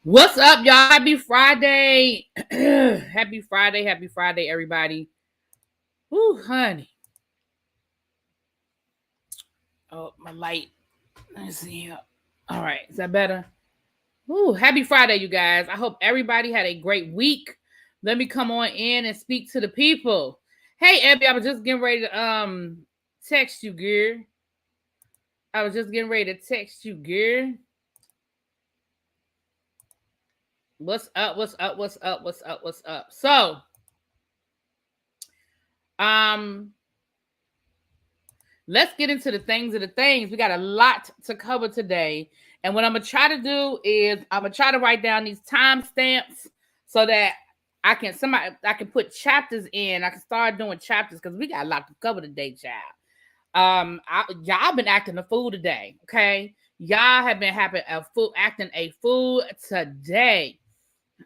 What's up, y'all? Happy Friday. Happy Friday, everybody. Ooh, honey. Oh, my light. Let's see here. All right, is that better? Ooh, happy Friday, you guys. I hope everybody had a great week. Let me come on in and speak to the people. Hey, Abby, I was just getting ready to text you, girl. What's up? So, let's get into the things of the things. We got a lot to cover today. And what I'm going to try to do is I'm going to try to write down these timestamps so that I can put chapters in. I can start doing chapters because we got a lot to cover today, child. Y'all been acting a fool today, okay? Y'all have been acting a fool today.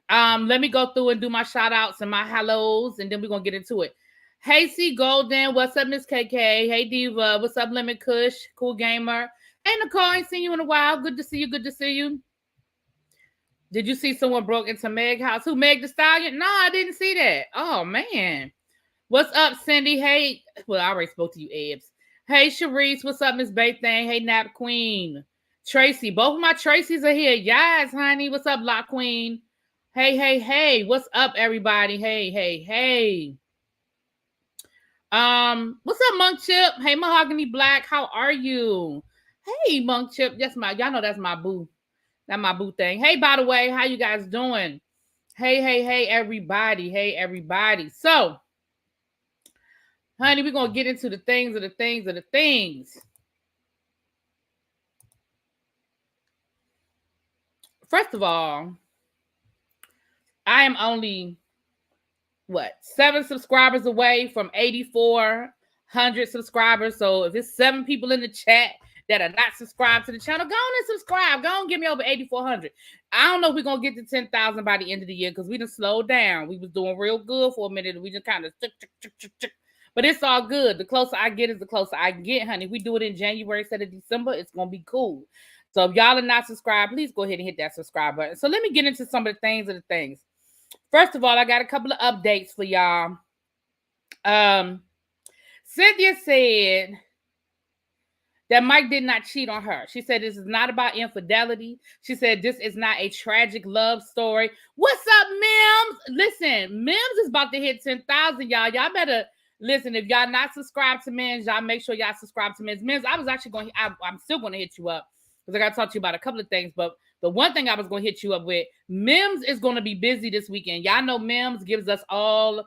Let me go through and do my shout outs and my hellos, and then we're gonna get into it. Hey, C Golden, what's up, Miss KK? Hey, Diva, what's up, Lemon Kush, Cool Gamer? Hey, Nicole, I ain't seen you in a while. Good to see you. Did you see someone broke into Meg's house? Who, Meg the Stallion? No, I didn't see that. Oh, man. What's up, Cindy? Hey, well, I already spoke to you, Ebs. Hey, Sharice, what's up, Miss Bay Thing? Hey, Nap Queen. Tracy, both of my Tracys are here. Yes, honey. What's up, Lock Queen? Hey. What's up, everybody? Hey. What's up, Monk Chip? Hey, Mahogany Black, how are you? Hey, Monk Chip. Y'all know that's my boo. That's my boo thing. Hey, by the way, how you guys doing? Hey, everybody. So, honey, we're gonna get into the things of the things. First of all, I am only 7 subscribers away from 8,400 subscribers. So if it's 7 people in the chat that are not subscribed to the channel, go on and subscribe. Go on, give me over 8,400. I don't know if we're gonna get to 10,000 by the end of the year because we done slowed down. We was doing real good for a minute, and we just kind of but it's all good. The closer I get is the closer I get, honey. We do it in January instead of December, it's gonna be cool. So if y'all are not subscribed, please go ahead and hit that subscribe button. So let me get into some of the things. First of all, I got a couple of updates for y'all. Cynthia said that Mike did not cheat on her. She said this is not about infidelity. She said this is not a tragic love story. What's up, Mims? Listen, Mims is about to hit 10,000, y'all. Y'all better listen. If y'all not subscribed to Mims, y'all make sure y'all subscribe to Mims. Mims, I was actually going. I'm still going to hit you up because I got to talk to you about a couple of things. But the one thing I was going to hit you up with, Mims is going to be busy this weekend. Y'all know Mims gives us all.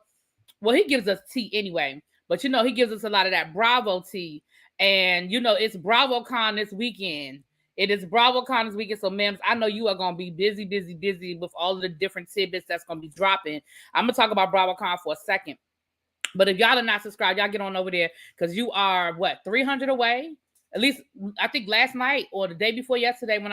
Well, he gives us tea anyway, but you know he gives us a lot of that Bravo tea. And, you know, it's BravoCon this weekend. It is BravoCon this weekend. So, Mims, I know you are going to be busy with all of the different tidbits that's going to be dropping. I'm going to talk about BravoCon for a second. But if y'all are not subscribed, y'all get on over there because you are, 300 away? At least, I think last night or the day before yesterday when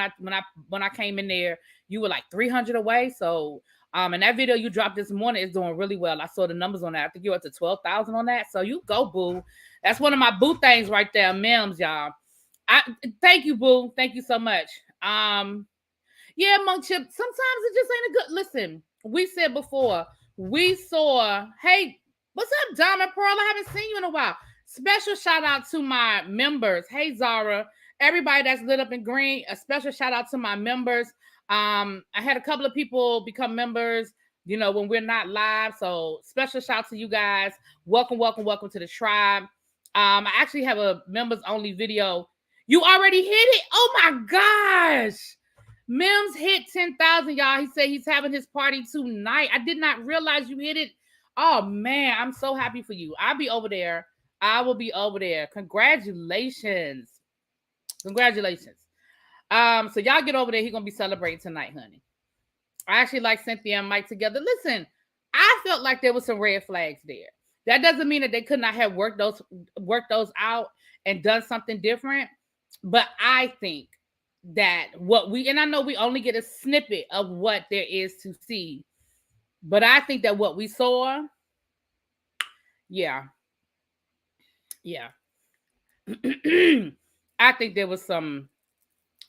I came in there, you were like 300 away. So, and that video you dropped this morning is doing really well. I saw the numbers on that. I think you're up to 12,000 on that. So you go, boo. That's one of my boo things right there, Mims, y'all. Thank you, boo. Thank you so much. Yeah, Monk Chip. Sometimes it just ain't a good. Listen, we said before. We saw. Hey, what's up, Donna Pearl? I haven't seen you in a while. Special shout out to my members. Hey, Zara. Everybody that's lit up in green. A special shout out to my members. I had a couple of people become members, you know, when we're not live. So special shout out to you guys. Welcome to the tribe. I actually have a members only video. You already hit it? Oh my gosh. Mims hit 10,000, y'all. He said he's having his party tonight. I did not realize you hit it. Oh man, I'm so happy for you. I'll be over there. I will be over there. Congratulations. So y'all get over there. He's gonna be celebrating tonight, honey. I actually like Cynthia and Mike together. Listen, I felt like there was some red flags there. That doesn't mean that they could not have worked those out and done something different. But I think that and I know we only get a snippet of what there is to see, but I think that what we saw, yeah. I think there was some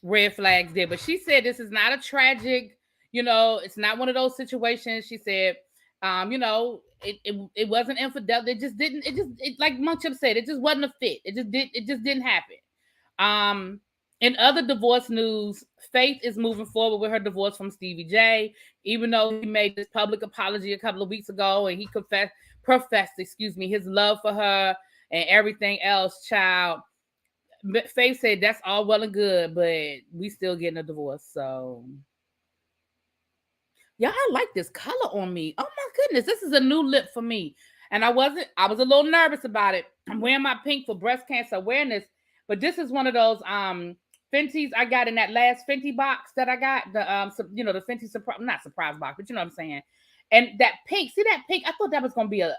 red flags there, but she said this is not a tragic, you know, it's not one of those situations. She said, you know, it wasn't infidelity. It like Munchip said, it just wasn't a fit. It just didn't happen. In other divorce news, Faith is moving forward with her divorce from Stevie J, even though he made this public apology a couple of weeks ago and he professed his love for her and everything else, child. Faith said that's all well and good, but we still getting a divorce. So, yeah, I like this color on me. Oh my goodness, this is a new lip for me. And I was a little nervous about it. I'm wearing my pink for breast cancer awareness, but this is one of those Fenty's I got in that last Fenty box that I got. The the Fenty not surprise box, but you know what I'm saying. And that pink, see that pink? I thought that was gonna be I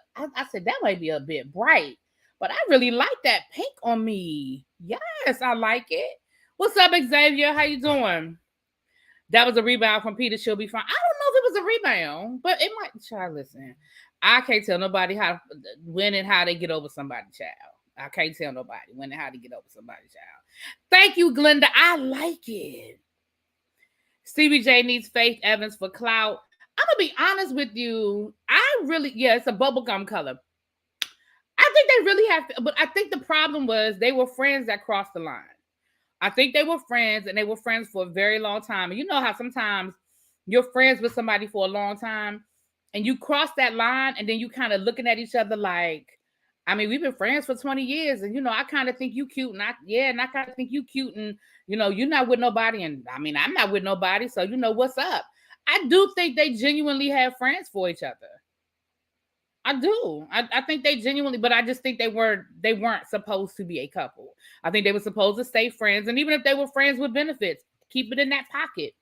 said that might be a bit bright. But I really like that pink on me. Yes, I like it. What's up, Xavier? How you doing? That was a rebound from Peter. She'll be fine. I don't know if it was a rebound, but it might. Child, listen. I can't tell nobody when and how they get over somebody, child. I can't tell nobody when and how to get over somebody, child. Thank you, Glenda. I like it. Stevie J needs Faith Evans for clout. I'm going to be honest with you. It's a bubblegum color. I think they really have, but I think the problem was they were friends that crossed the line. I think they were friends and they were friends for a very long time. And you know how sometimes you're friends with somebody for a long time and you cross that line and then you kind of looking at each other like, I mean, we've been friends for 20 years and, you know, I kind of think you cute and I kind of think you cute and, you know, you're not with nobody. And I mean, I'm not with nobody. So, you know, what's up? I do think they genuinely have friends for each other. I do. I think they genuinely, but I just think they weren't supposed to be a couple. I think they were supposed to stay friends. And even if they were friends with benefits, keep it in that pocket.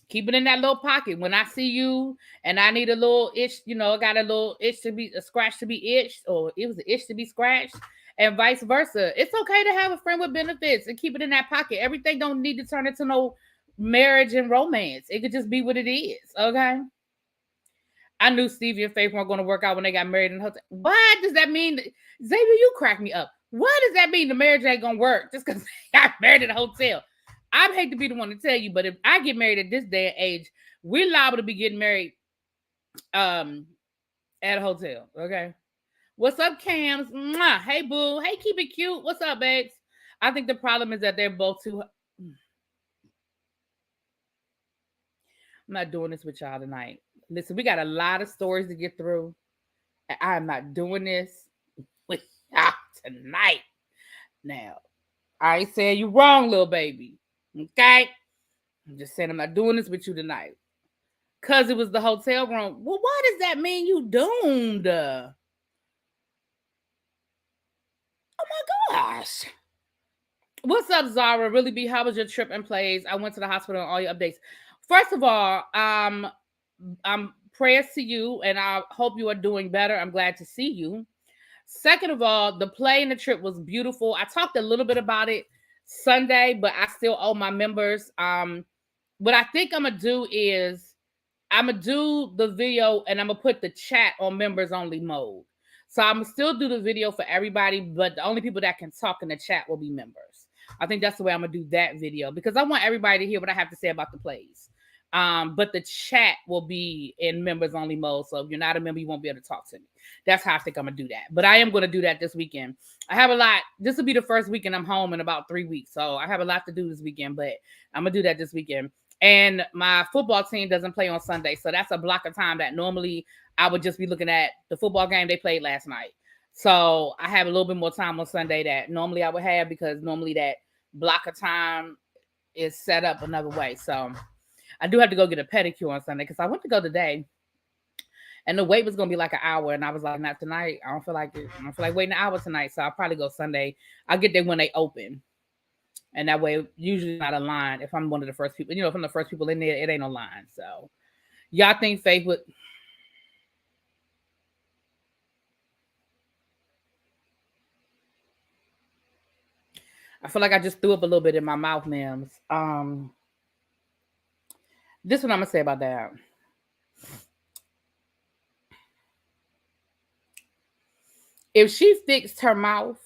Keep it in that little pocket. When I see you and I need a little itch, you know, I got a little itch to be a scratch to be itched, or it was an itch to be scratched, and vice versa. It's okay to have a friend with benefits and keep it in that pocket. Everything don't need to turn into no marriage and romance. It could just be what it is. Okay. I knew Stevie and Faith weren't going to work out when they got married in the hotel. What does that mean? Xavier, you crack me up. What does that mean the marriage ain't going to work just because they got married in a hotel? I hate to be the one to tell you, but if I get married at this day and age, we're liable to be getting married at a hotel, okay? What's up, Cams? Mwah. Hey, boo. Hey, keep it cute. What's up, babes? I think the problem is that they're both too. I'm not doing this with y'all tonight. Listen, we got a lot of stories to get through. And I am not doing this with y'all tonight. Now, I ain't saying you wrong, little baby. Okay? I'm just saying I'm not doing this with you tonight. Because it was the hotel room. Well, what does that mean you doomed? Oh my gosh. What's up, Zara? Really be, how was your trip and plays? I went to the hospital and all your updates. First of all, prayers to you, and I hope you are doing better. I'm glad to see you. Second of all, the play and the trip was beautiful. I talked a little bit about it Sunday, but I still owe my members. What I think I'm gonna do is I'm gonna do the video and I'm gonna put the chat on members only mode. So I'm gonna still do the video for everybody, but the only people that can talk in the chat will be members. I think that's the way I'm gonna do that video because I want everybody to hear what I have to say about the plays. But the chat will be in members only mode. So if you're not a member, you won't be able to talk to me. That's how I think I'm gonna do that. But I am gonna do that this weekend. I have a lot. This will be the first weekend I'm home in about 3 weeks. So I have a lot to do this weekend, but I'm gonna do that this weekend. And my football team doesn't play on Sunday. So that's a block of time that normally I would just be looking at the football game they played last night. So I have a little bit more time on Sunday that normally I would have because normally that block of time is set up another way. So I do have to go get a pedicure on Sunday because I went to go today and the wait was going to be like an hour. And I was like, not tonight. I don't feel like it. I don't feel like waiting an hour tonight. So I'll probably go Sunday. I'll get there when they open. And that way, usually not a line. If I'm one of the first people, if I'm the first people in there, it ain't no line. So y'all think Faith would... I feel like I just threw up a little bit in my mouth, ma'ams. This is what I'm going to say about that. If she fixed her mouth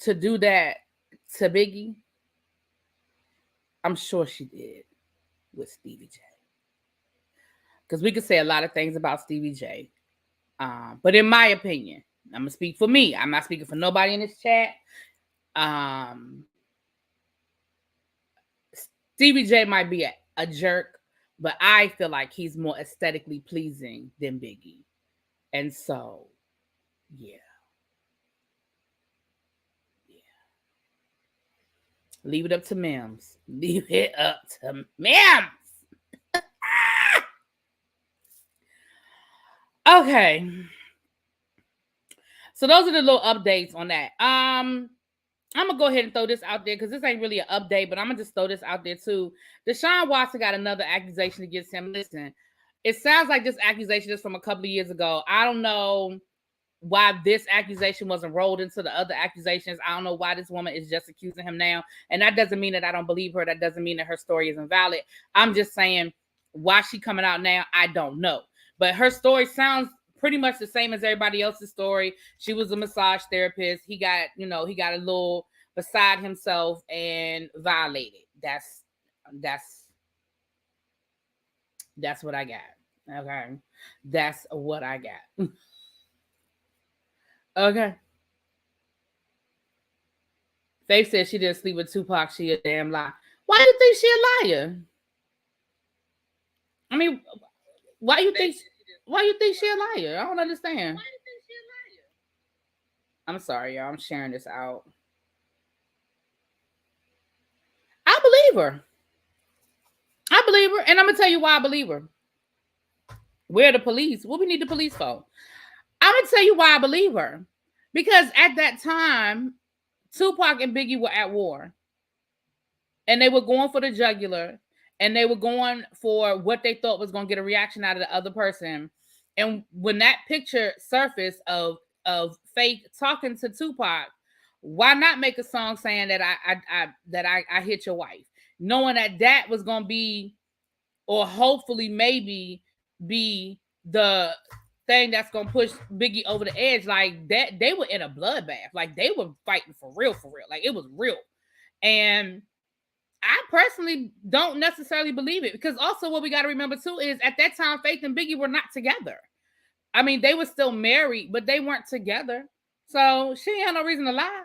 to do that to Biggie, I'm sure she did with Stevie J. Because we could say a lot of things about Stevie J. But in my opinion, I'm going to speak for me. I'm not speaking for nobody in this chat. Stevie J might be a jerk, but I feel like he's more aesthetically pleasing than Biggie. And so, yeah. Leave it up to Mims. Leave it up to Mims. Okay. So those are the little updates on that. I'm going to go ahead and throw this out there because this ain't really an update, but I'm going to just throw this out there too. Deshaun Watson got another accusation against him. Listen, it sounds like this accusation is from a couple of years ago. I don't know why this accusation wasn't rolled into the other accusations. I don't know why this woman is just accusing him now. And that doesn't mean that I don't believe her. That doesn't mean that her story is invalid. I'm just saying why she coming out now, I don't know. But her story sounds pretty much the same as everybody else's story. She was a massage therapist. He got a little beside himself and violated. That's what I got. Okay. That's what I got. Okay. Faith said she didn't sleep with Tupac. She a damn lie. Why do you think she a liar? I mean, why you think she a liar? I don't understand. Why you think she a liar? I'm sorry, y'all. I'm sharing this out. I believe her. And I'm gonna tell you why I believe her. Where the police? What we need the police for? I'm gonna tell you why I believe her. Because at that time, Tupac and Biggie were at war. And they were going for the jugular. And they were going for what they thought was going to get a reaction out of the other person. And when that picture surfaced of Faith talking to Tupac, why not make a song saying that I hit your wife? Knowing that was going to be, or hopefully maybe be the thing that's going to push Biggie over the edge. Like that, they were in a bloodbath. Like they were fighting for real. Like it was real. And I personally don't necessarily believe it because also what we got to remember too is at that time, Faith and Biggie were not together. I mean, they were still married, but they weren't together. So she ain't had no reason to lie.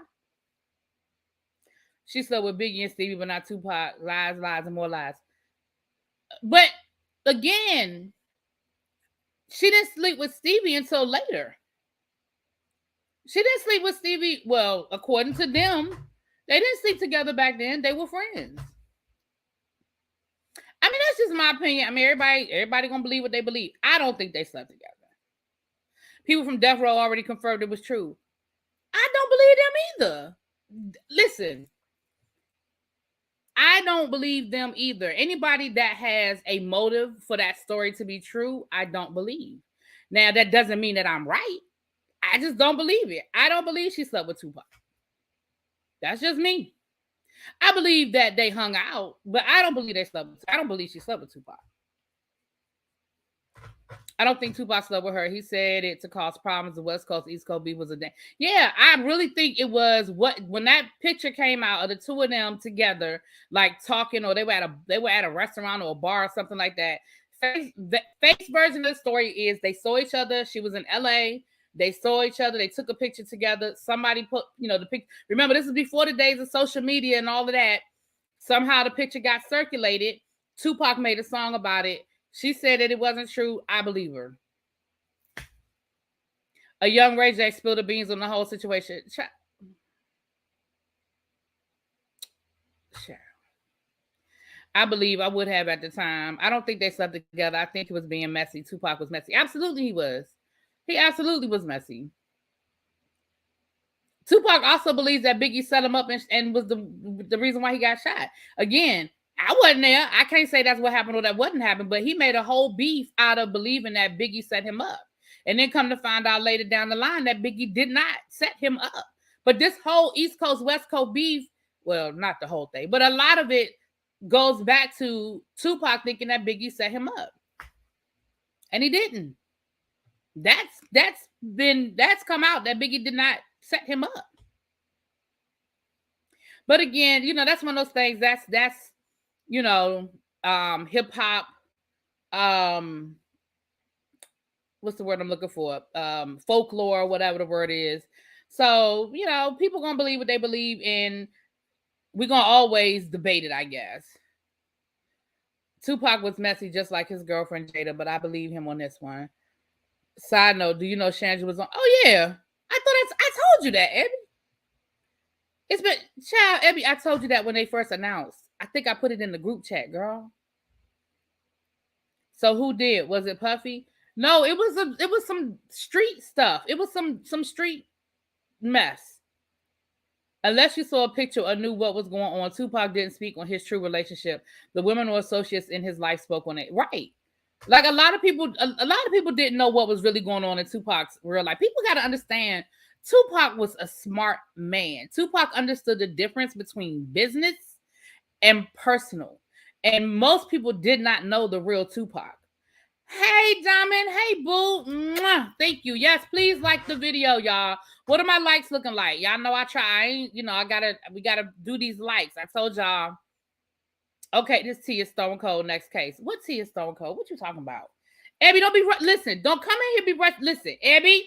She slept with Biggie and Stevie, but not Tupac. Lies, lies, and more lies. But again, she didn't sleep with Stevie until later. She didn't sleep with Stevie. Well, according to them, they didn't sleep together back then. They were friends. I mean, that's just my opinion. I mean, everybody gonna believe what they believe. I don't think they slept together. People from Death Row already confirmed it was true. I don't believe them either. Listen, I don't believe them either. Anybody that has a motive for that story to be true, I don't believe. Now, that doesn't mean that I'm right. I just don't believe it. I don't believe she slept with Tupac. That's just me. I believe that they hung out, but I don't believe they slept with. I don't believe she slept with Tupac. I don't think Tupac slept with her. He said it to cause problems. The West Coast, East Coast beef was a day. Yeah, I really think it was when that picture came out of the two of them together, like talking, or they were at a restaurant or a bar or something like that. The Faith's version of the story is they saw each other. She was in LA. They saw each other. They took a picture together. Somebody put, the picture. Remember, this is before the days of social media and all of that. Somehow the picture got circulated. Tupac made a song about it. She said that it wasn't true. I believe her. A young Ray J spilled the beans on the whole situation. Sure. I believe I would have at the time. I don't think they slept together. I think he was being messy. Tupac was messy. Absolutely he was. He absolutely was messy. Tupac also believes that Biggie set him up and was the reason why he got shot. Again, I wasn't there. I can't say that's what happened or that wasn't happened, but he made a whole beef out of believing that Biggie set him up. And then come to find out later down the line that Biggie did not set him up. But this whole East Coast, West Coast beef, well, not the whole thing, but a lot of it goes back to Tupac thinking that Biggie set him up. And he didn't. That's come out that Biggie did not set him up. But again, that's one of those things that's hip hop, what's the word I'm looking for? Folklore, whatever the word is. So, people gonna believe what they believe, and we're gonna always debate it, I guess. Tupac was messy just like his girlfriend Jada, but I believe him on this one. Side note, do you know Shangela was on? Oh yeah. I told you that, Abby. It's been, child, Abby, I told you that when they first announced. I think I put it in the group chat, girl. So who did? Was it Puffy? No, it was some street stuff. It was some street mess. Unless you saw a picture or knew what was going on, Tupac didn't speak on his true relationship. The women or associates in his life spoke on it. Right. Like a lot of people didn't know what was really going on in Tupac's real life. People got to understand Tupac was a smart man. Tupac understood the difference between business and personal. And most people did not know the real Tupac. Hey, Diamond. Hey, boo. Mwah. Thank you. Yes, please like the video, y'all. What are my likes looking like? Y'all know I try. We gotta do these likes. I told y'all. Okay, this T is Stone Cold. Next case. What T is Stone Cold? What you talking about? Abby, don't be listen. Don't come in here be rush. Listen, Abby,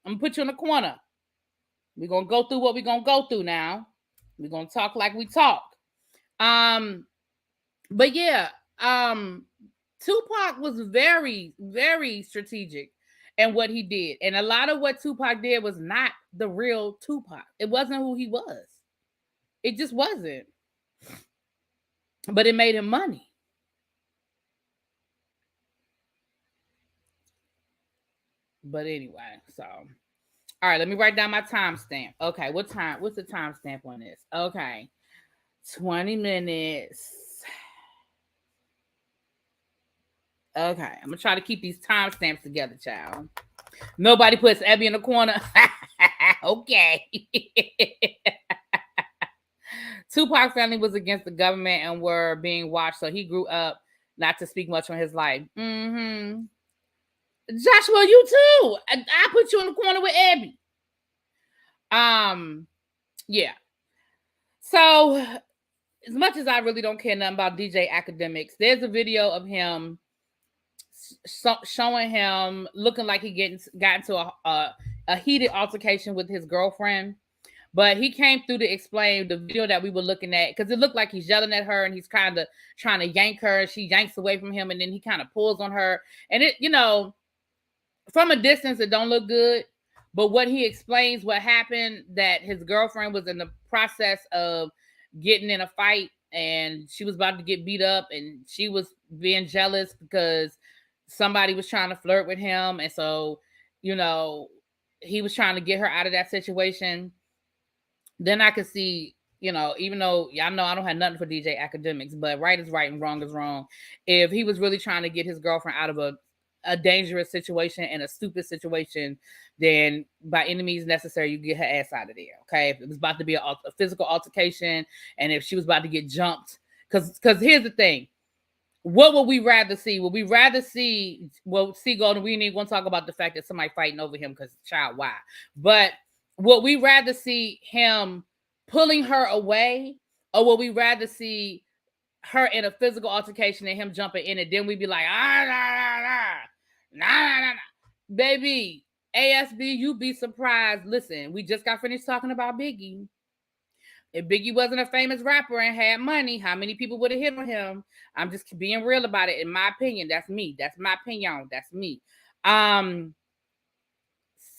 I'm gonna put you in the corner. We're gonna go through what we're gonna go through now. We're gonna talk like we talk. But yeah, Tupac was very, very strategic in what he did. And a lot of what Tupac did was not the real Tupac. It wasn't who he was. It just wasn't. But it made him money. But anyway, so all right, let me write down my timestamp. Okay, what's the timestamp on this? Okay. 20 minutes. Okay, I'm gonna try to keep these timestamps together, child. Nobody puts Abby in the corner. Okay. Tupac's family was against the government and were being watched, so he grew up not to speak much on his life. Mm-hmm. Joshua, you too. I put you in the corner with Abby. Yeah. So, as much as I really don't care nothing about DJ Akademiks, there's a video of him showing him looking like he got into a heated altercation with his girlfriend. But he came through to explain the video that we were looking at, because it looked like he's yelling at her and he's kind of trying to yank her. She yanks away from him, and then he kind of pulls on her. And it, from a distance, it don't look good. But what he explains, what happened, that his girlfriend was in the process of getting in a fight and she was about to get beat up, and she was being jealous because somebody was trying to flirt with him. And so, he was trying to get her out of that situation. Then I could see, even though y'all know I don't have nothing for DJ Akademiks, but right is right and wrong is wrong. If he was really trying to get his girlfriend out of a dangerous situation and a stupid situation, then by any means necessary, you get her ass out of there. Okay. If it was about to be a physical altercation, and if she was about to get jumped, because here's the thing. What would we rather see? Would we rather see, Golden, we ain't going to talk about the fact that somebody fighting over him because child, why? But would we rather see him pulling her away, or would we rather see her in a physical altercation and him jumping in it? Then we'd be like, nah. Baby, ASB, you be surprised. Listen, we just got finished talking about Biggie. If Biggie wasn't a famous rapper and had money, how many people would have hit on him? I'm just being real about it. In my opinion, that's me. That's my opinion. That's me.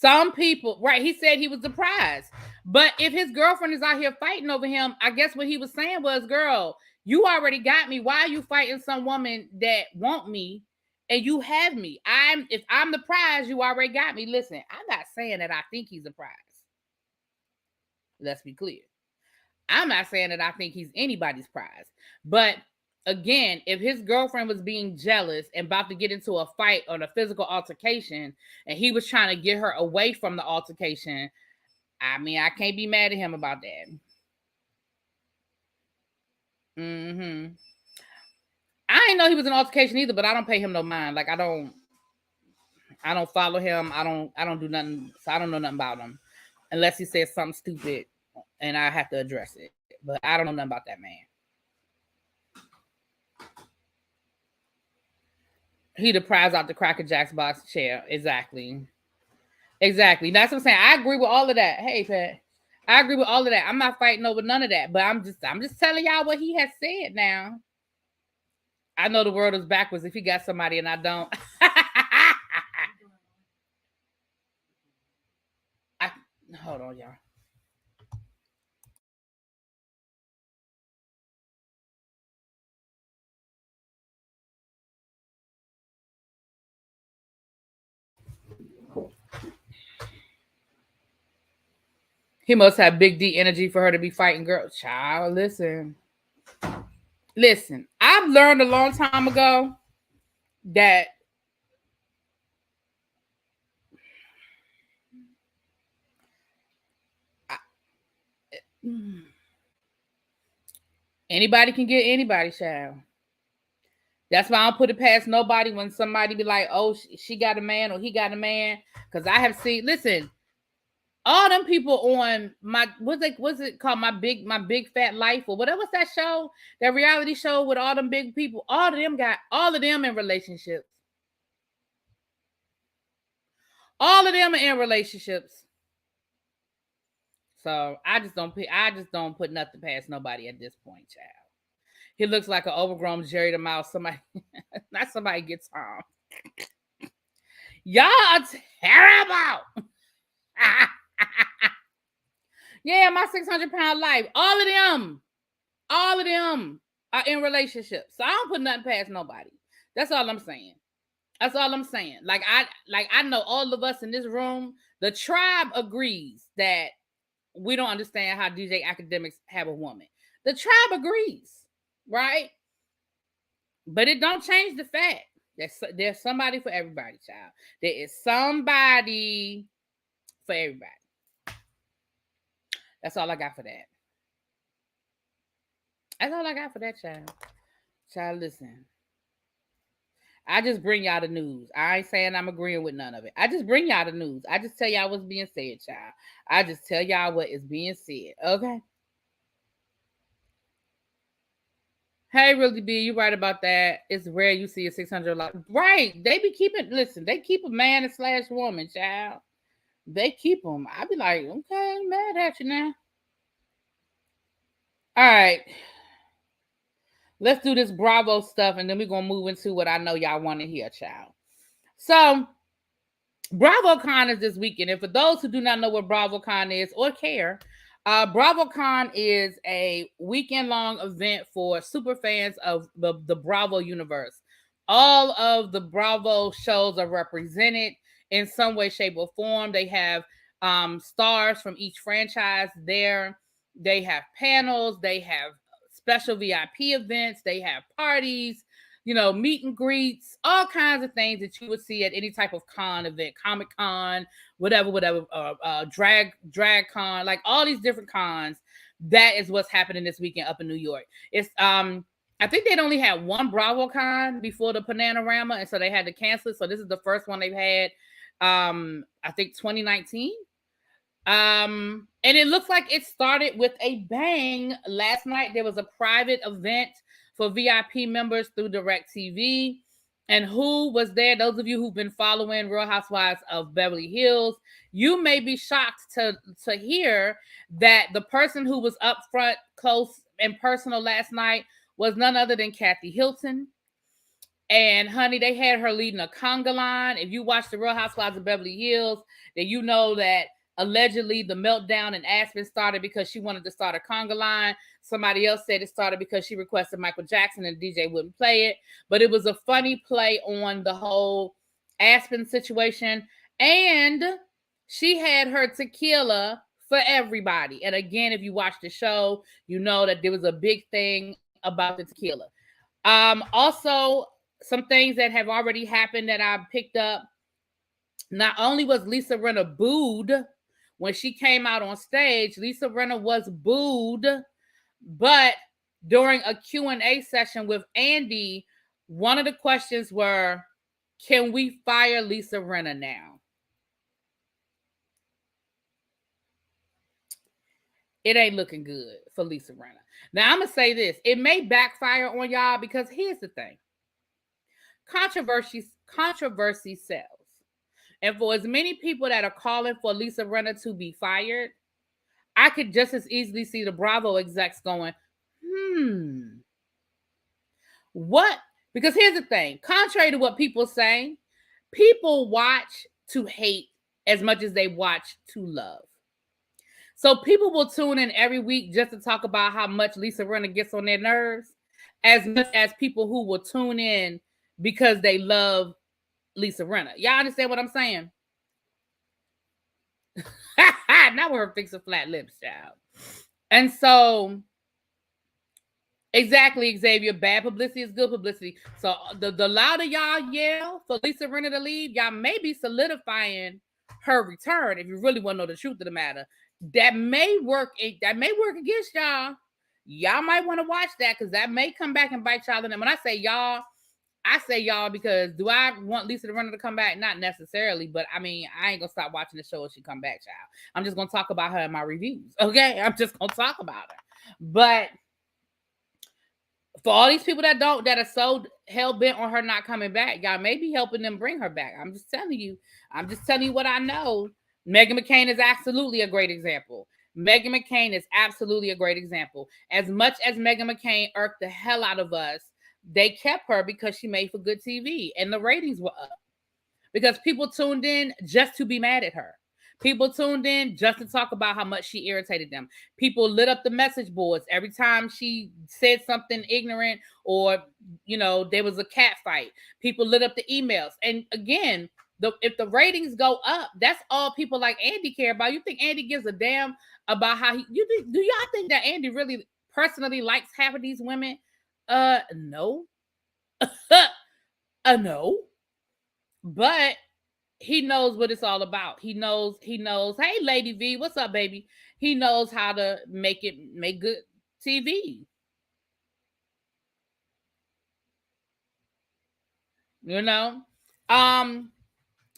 Some people, right? He said he was surprised. But if his girlfriend is out here fighting over him, I guess what he was saying was, girl, you already got me. Why are you fighting some woman that want me and you have me? If I'm the prize, you already got me. Listen, I'm not saying that I think he's a prize. Let's be clear. I'm not saying that I think he's anybody's prize. But again, if his girlfriend was being jealous and about to get into a fight or a physical altercation, and he was trying to get her away from the altercation, I mean, I can't be mad at him about that. I didn't know he was an altercation either, but I don't pay him no mind. Like I don't follow him. I don't do nothing. So I don't know nothing about him unless he says something stupid and I have to address it. But I don't know nothing about that man. He the prize out the Cracker Jack's box chair. Exactly. That's what I'm saying. I agree with all of that. Hey, Pat. I agree with all of that. I'm not fighting over none of that. But I'm just telling y'all what he has said now. I know the world is backwards if he got somebody and I don't. Hold on, y'all. He must have big D energy for her to be fighting girls. Child, listen. I've learned a long time ago that anybody can get anybody, child. That's why I don't put it past nobody when somebody be like, oh, she got a man or he got a man. Because I have seen, listen, all them people on my, what's it called? My big fat life or whatever. What's that show? That reality show with all them big people. All of them in relationships. All of them are in relationships. So I just don't put nothing past nobody at this point, child. He looks like an overgrown Jerry the Mouse. Somebody, not somebody gets on. Y'all are terrible. Yeah, my 600-pound life. All of them are in relationships. So I don't put nothing past nobody. That's all I'm saying. Like I know all of us in this room, the tribe agrees that we don't understand how DJ Akademiks have a woman. The tribe agrees, right? But it don't change the fact that there's somebody for everybody, child. There is somebody for everybody. That's all I got for that. That's all I got for that, child. Child, listen. I just bring y'all the news. I ain't saying I'm agreeing with none of it. I just bring y'all the news. I just tell y'all what's being said, child. I just tell y'all what is being said. Okay? Hey, Really B, you right about that. It's rare you see a 600 like right. They be keeping. Listen, they keep a man / woman, child. They keep them. I be like, okay, I'm mad at you now. All right. Let's do this Bravo stuff, and then we're going to move into what I know y'all want to hear, child. So, BravoCon is this weekend. And for those who do not know what BravoCon is or care, BravoCon is a weekend-long event for super fans of the Bravo universe. All of the Bravo shows are represented in some way, shape, or form. They have stars from each franchise there. They have panels. They have special VIP events. They have parties, meet and greets, all kinds of things that you would see at any type of con event, Comic Con, whatever, drag con, like all these different cons. That is what's happening this weekend up in New York. It's I think they'd only had one BravoCon before the Panorama, and so they had to cancel it. So this is the first one they've had. I think 2019. And it looks like it started with a bang. Last night there was a private event for VIP members through DirecTV. And who was there? Those of you who've been following Real Housewives of Beverly Hills, you may be shocked to hear that the person who was up front, close and personal last night was none other than Kathy Hilton. And honey, they had her leading a conga line. If you watch the Real Housewives of Beverly Hills, then you know that allegedly the meltdown in Aspen started because she wanted to start a conga line. Somebody else said it started because she requested Michael Jackson and the DJ wouldn't play it. But it was a funny play on the whole Aspen situation. And she had her tequila for everybody. And again, if you watch the show, you know that there was a big thing about the tequila. Also, some things that have already happened that I picked up. Not only was Lisa Rinna booed when she came out on stage, Lisa Rinna was booed, but during a Q&A session with Andy, one of the questions were, can we fire Lisa Rinna now? It ain't looking good for Lisa Rinna. Now, I'm going to say this. It may backfire on y'all because here's the thing. Controversy sells. And for as many people that are calling for Lisa Rinna to be fired, I could just as easily see the Bravo execs going, what? Because here's the thing. Contrary to what people say, people watch to hate as much as they watch to love. So people will tune in every week just to talk about how much Lisa Rinna gets on their nerves, as much as people who will tune in because they love Lisa Rinna. Y'all understand what I'm saying? Now we're fixing flat lips, child. And so, exactly, Xavier, bad publicity is good publicity. So the louder y'all yell for Lisa Rinna to leave, y'all may be solidifying her return. If you really want to know the truth of the matter, that may work against y'all. Y'all might want to watch that because that may come back and bite y'all in. And when I say y'all because do I want Lisa Rinna to come back? Not necessarily, but I mean, I ain't gonna stop watching the show if she come back, child. I'm just gonna talk about her in my reviews, okay? I'm just gonna talk about her. But for all these people that are so hell-bent on her not coming back, y'all may be helping them bring her back. I'm just telling you what I know. Meghan McCain is absolutely a great example. Meghan McCain is absolutely a great example. As much as Meghan McCain irked the hell out of us, they kept her because she made for good TV and the ratings were up because people tuned in just to be mad at her. People tuned in just to talk about how much she irritated them. People lit up the message boards every time she said something ignorant or, there was a cat fight. People lit up the emails. And again, if the ratings go up, that's all people like Andy care about. You think Andy gives a damn about how do y'all think that Andy really personally likes half of these women? No. No. But he knows what it's all about. He knows, hey, Lady V, what's up, baby? He knows how to make good TV.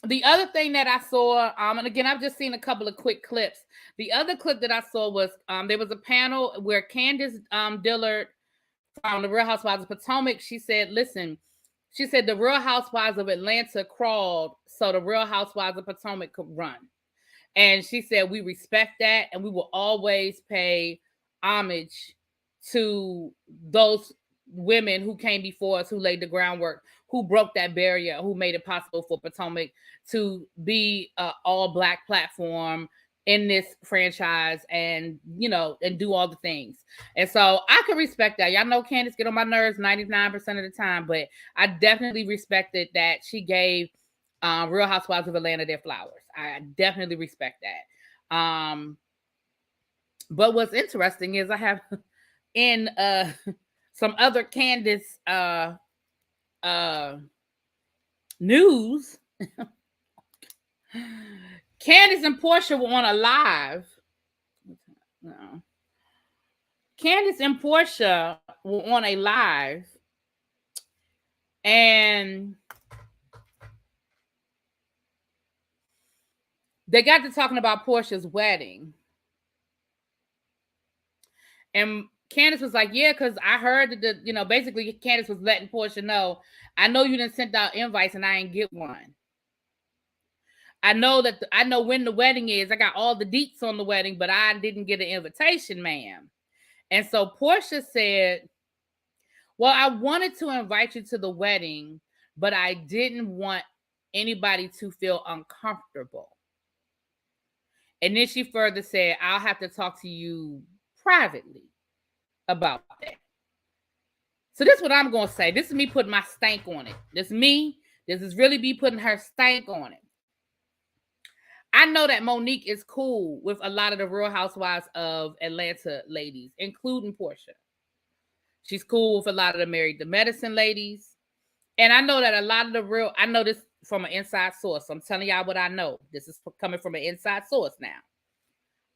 The other thing that I saw, and again, I've just seen a couple of quick clips. The other clip that I saw was there was a panel where Candace Dillard from the Real Housewives of Potomac, she said, listen, she said the Real Housewives of Atlanta crawled so the Real Housewives of Potomac could run. And she said, we respect that and we will always pay homage to those women who came before us, who laid the groundwork, who broke that barrier, who made it possible for Potomac to be an all-Black platform in this franchise, and and do all the things. And so I can respect that. Y'all know Candace get on my nerves 99% of the time, but I definitely respected that she gave Real Housewives of Atlanta their flowers. I definitely respect that. But what's interesting is I have in some other Candace news. Candace and Porsha were on a live. No. Candace and Porsha were on a live, and they got to talking about Porsha's wedding. And Candace was like, yeah, because I heard that basically Candace was letting Porsha know, I know you didn't send out invites and I ain't get one. I know when the wedding is. I got all the deets on the wedding, but I didn't get an invitation, ma'am. And so Porsha said, well, I wanted to invite you to the wedding, but I didn't want anybody to feel uncomfortable. And then she further said, I'll have to talk to you privately about that. So this is what I'm going to say. This is me putting my stank on it. This is really me putting her stank on it. I know that Monique is cool with a lot of the Real Housewives of Atlanta ladies, including Porsha. She's cool with a lot of the Married to Medicine ladies. And I know that a lot of I know this from an inside source. So I'm telling y'all what I know. This is coming from an inside source now.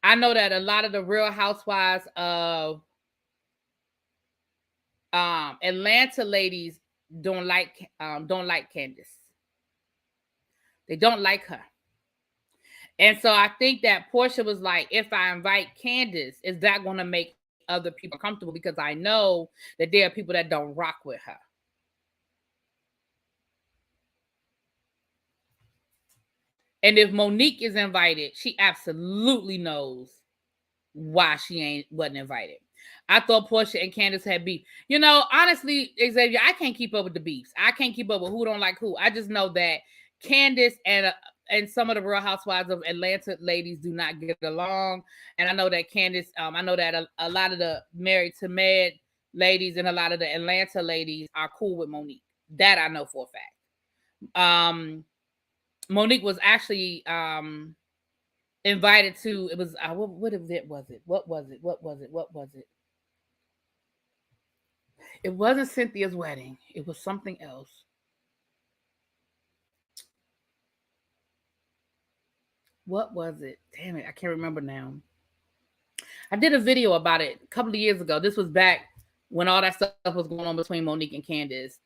I know that a lot of the Real Housewives of Atlanta ladies don't like Candace. They don't like her. And so I think that Porsha was like, if I invite Candace, is that going to make other people comfortable? Because I know that there are people that don't rock with her. And if Monique is invited, she absolutely knows why she wasn't invited. I thought Porsha and Candace had beef. Honestly, Xavier, I can't keep up with the beefs. I can't keep up with who don't like who. I just know that Candace and some of the Real Housewives of Atlanta ladies do not get along. And I know that Candace, I know that a lot of the Married to Med ladies and a lot of the Atlanta ladies are cool with Monique. That I know for a fact. Monique was actually invited to, it was, what event was it? What was it? It wasn't Cynthia's wedding. It was something else. What was it? Damn it, I can't remember now. I did a video about it a couple of years ago. This was back when all that stuff was going on between Monique and Candace.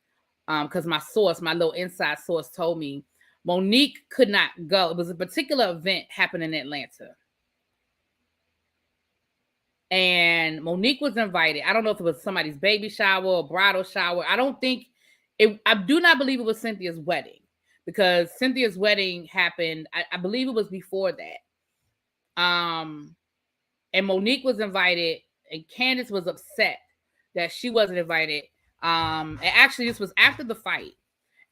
Because my little inside source told me Monique could not go. It was a particular event happening in Atlanta. And Monique was invited. I don't know if it was somebody's baby shower or bridal shower. I do not believe it was Cynthia's wedding, because Cynthia's wedding happened, I believe it was before that. And Monique was invited, and Candace was upset that she wasn't invited. And actually, this was after the fight.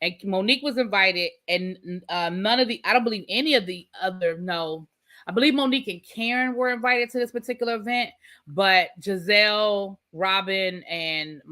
And Monique was invited, and I don't believe any of the other, no. I believe Monique and Karen were invited to this particular event, but Giselle, Robin, and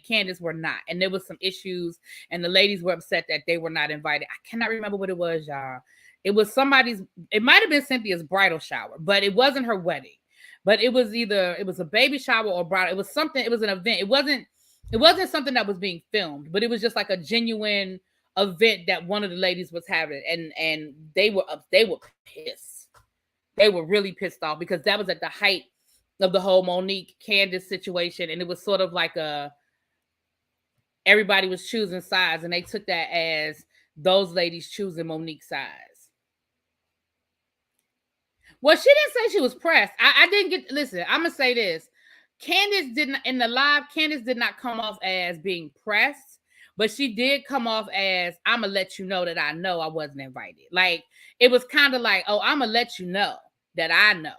Candace were not. And there was some issues, and the ladies were upset that they were not invited. I cannot remember what it was, y'all. It was it might have been Cynthia's bridal shower, but it wasn't her wedding. But it was a baby shower or bridal. It was something, it was an event. It wasn't something that was being filmed, but it was just like a genuine event that one of the ladies was having. And they were pissed. They were really pissed off, because that was at the height of the whole Monique Candace situation. And it was sort of like everybody was choosing sides, and they took that as those ladies choosing Monique's sides. Well, she didn't say she was pressed. I didn't listen, I'm going to say this. Candace did not come off as being pressed, but she did come off as, I'm going to let you know that I know I wasn't invited. Like, it was kind of like, oh, I'm going to let you know that I know.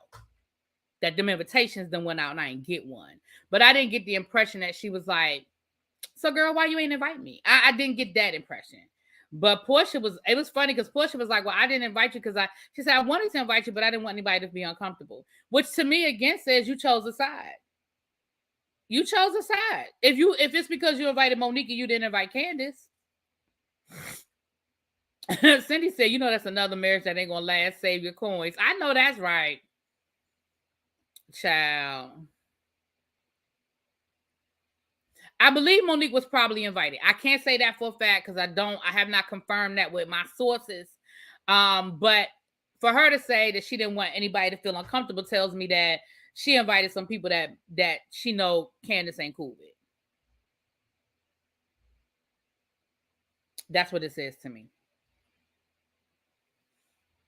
that them invitations then went out and I didn't get one. But I didn't get the impression that she was like, so girl, why you ain't invite me? I didn't get that impression. But Porsha it was funny because Porsha was like, well, I didn't invite you because she said, I wanted to invite you, but I didn't want anybody to be uncomfortable. Which to me, again, says you chose a side. You chose a side. If it's because you invited Monique and you didn't invite Candace. Cindy said, you know, that's another marriage that ain't going to last. Save your coins. I know that's right. Child. I believe Monique was probably invited. I can't say that for a fact because I have not confirmed that with my sources. But for her to say that she didn't want anybody to feel uncomfortable tells me that she invited some people that she know Candace ain't cool with. That's what it says to me.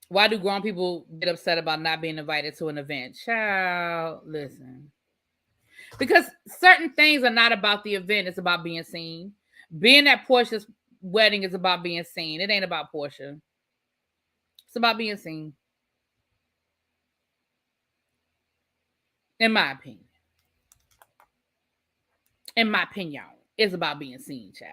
Why do grown people get upset about not being invited to an event? Child, listen. Because certain things are not about the event, it's about being seen. Being at Porsha's wedding is about being seen. It ain't about Porsha. It's about being seen. In my opinion. It's about being seen, child.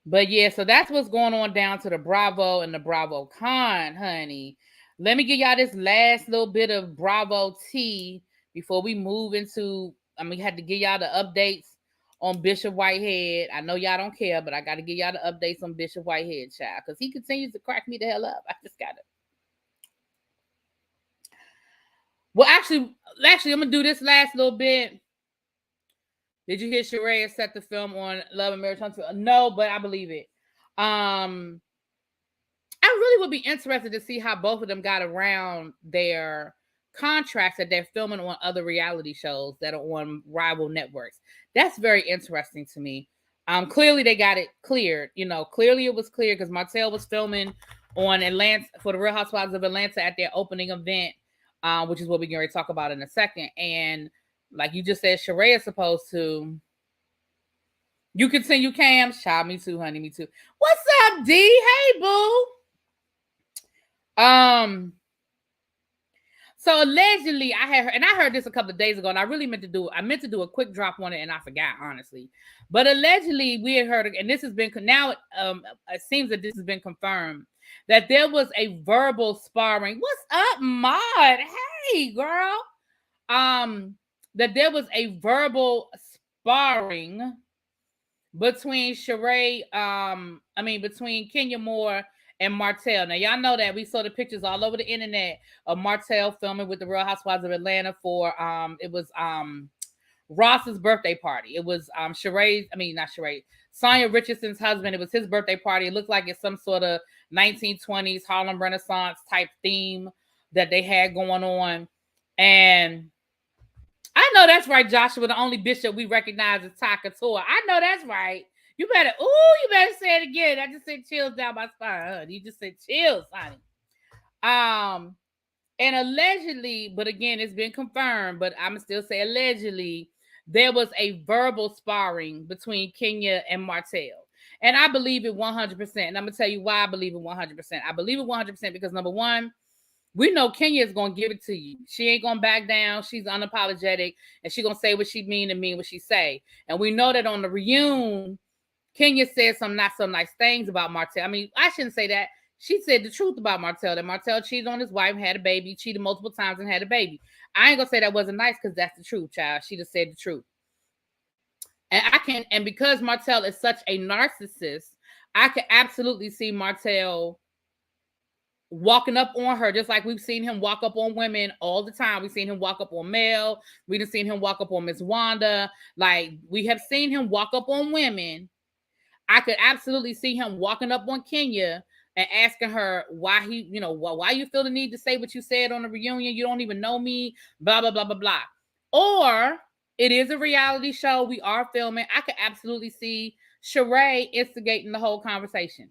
But yeah, so that's what's going on down to the Bravo and the BravoCon, honey. Let me give y'all this last little bit of Bravo tea before we move into. Had to give y'all the updates on Bishop Whitehead. I know y'all don't care, but I got to give y'all the updates on Bishop Whitehead, child, because he continues to crack me the hell up. I just got to. Well, actually, I'm gonna do this last little bit. Did you hear Sheree set the film on Love and Marriage Huntsville? No, but I believe it. I really would be interested to see how both of them got around their contracts that they're filming on other reality shows that are on rival networks. That's very interesting to me. Clearly they got it cleared. You know, clearly it was clear because Martell was filming on Atlanta for the Real Housewives of Atlanta at their opening event, which is what we're going to talk about in a second. And like you just said, Sheree is supposed to. You continue, Cam. Child, me too, honey. Me too. What's up, D? Hey, boo. So allegedly, I heard this a couple of days ago, and I meant to do a quick drop on it, and I forgot, honestly. But allegedly, we had heard, and this has been now. It seems that this has been confirmed that there was a verbal sparring. What's up, Maud? Hey, girl. That there was a verbal sparring between between Kenya Moore and Martell. Now, y'all know that we saw the pictures all over the internet of Martell filming with the Real Housewives of Atlanta for it was Ross's birthday party. It was Sonia Richardson's husband. It was his birthday party. It looked like it's some sort of 1920s Harlem Renaissance type theme that they had going on. And I know that's right, Joshua. The only bishop we recognize is Ty Couture. I know that's right. You better say it again. I just said chills down my spine. Huh? You just said chills, honey. And allegedly, but again, it's been confirmed, but I'm still say allegedly, there was a verbal sparring between Kenya and Martell. And I believe it 100%. And I'm going to tell you why I believe it 100%. I believe it 100% because number one, we know Kenya is going to give it to you. She ain't going to back down. She's unapologetic. And she's going to say what she mean and mean what she say. And we know that on the reunion, Kenya said some not so nice things about Martell. I mean, I shouldn't say that. She said the truth about Martell, that Martell cheated on his wife, had a baby, cheated multiple times and had a baby. I ain't going to say that wasn't nice because that's the truth, child. She just said the truth. And because Martell is such a narcissist, I can absolutely see Martell walking up on her, just like we've seen him walk up on women all the time. We've seen him walk up on Mel. We've seen him walk up on Miss Wanda. Like, we have seen him walk up on women. I could absolutely see him walking up on Kenya and asking her why why you feel the need to say what you said on the reunion. You don't even know me, blah, blah, blah, blah, blah. Or it is a reality show. We are filming. I could absolutely see Sheree instigating the whole conversation.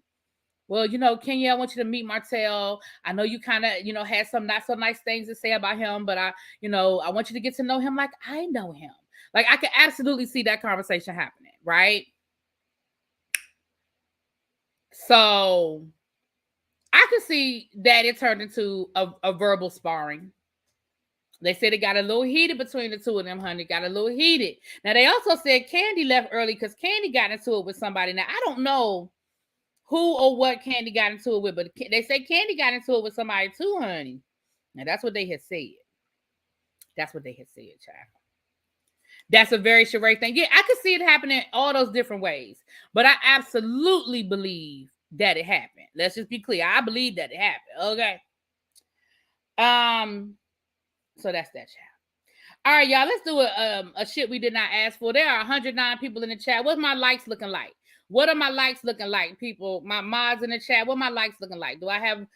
Well, Kenya, I want you to meet Martell. I know you kind of, had some not so nice things to say about him, but I want you to get to know him like I know him. Like, I could absolutely see that conversation happening, right? So I could see that it turned into a verbal sparring. They said it got a little heated between the two of them, honey. Got a little heated. Now, they also said Candy left early because Candy got into it with somebody. Now, I don't know who or what Candy got into it with, but they say Candy got into it with somebody too, honey. Now, that's what they had said. That's what they had said, child. That's a very Sheree thing. Yeah, I could see it happening all those different ways, but I absolutely believe that it happened. Let's just be clear. I believe that it happened. Okay. So that's that, child. All right, y'all. Let's do a shit we did not ask for. There are 109 people in the chat. What's my likes looking like? What are my likes looking like, people? My mods in the chat. What my likes looking like? Do I have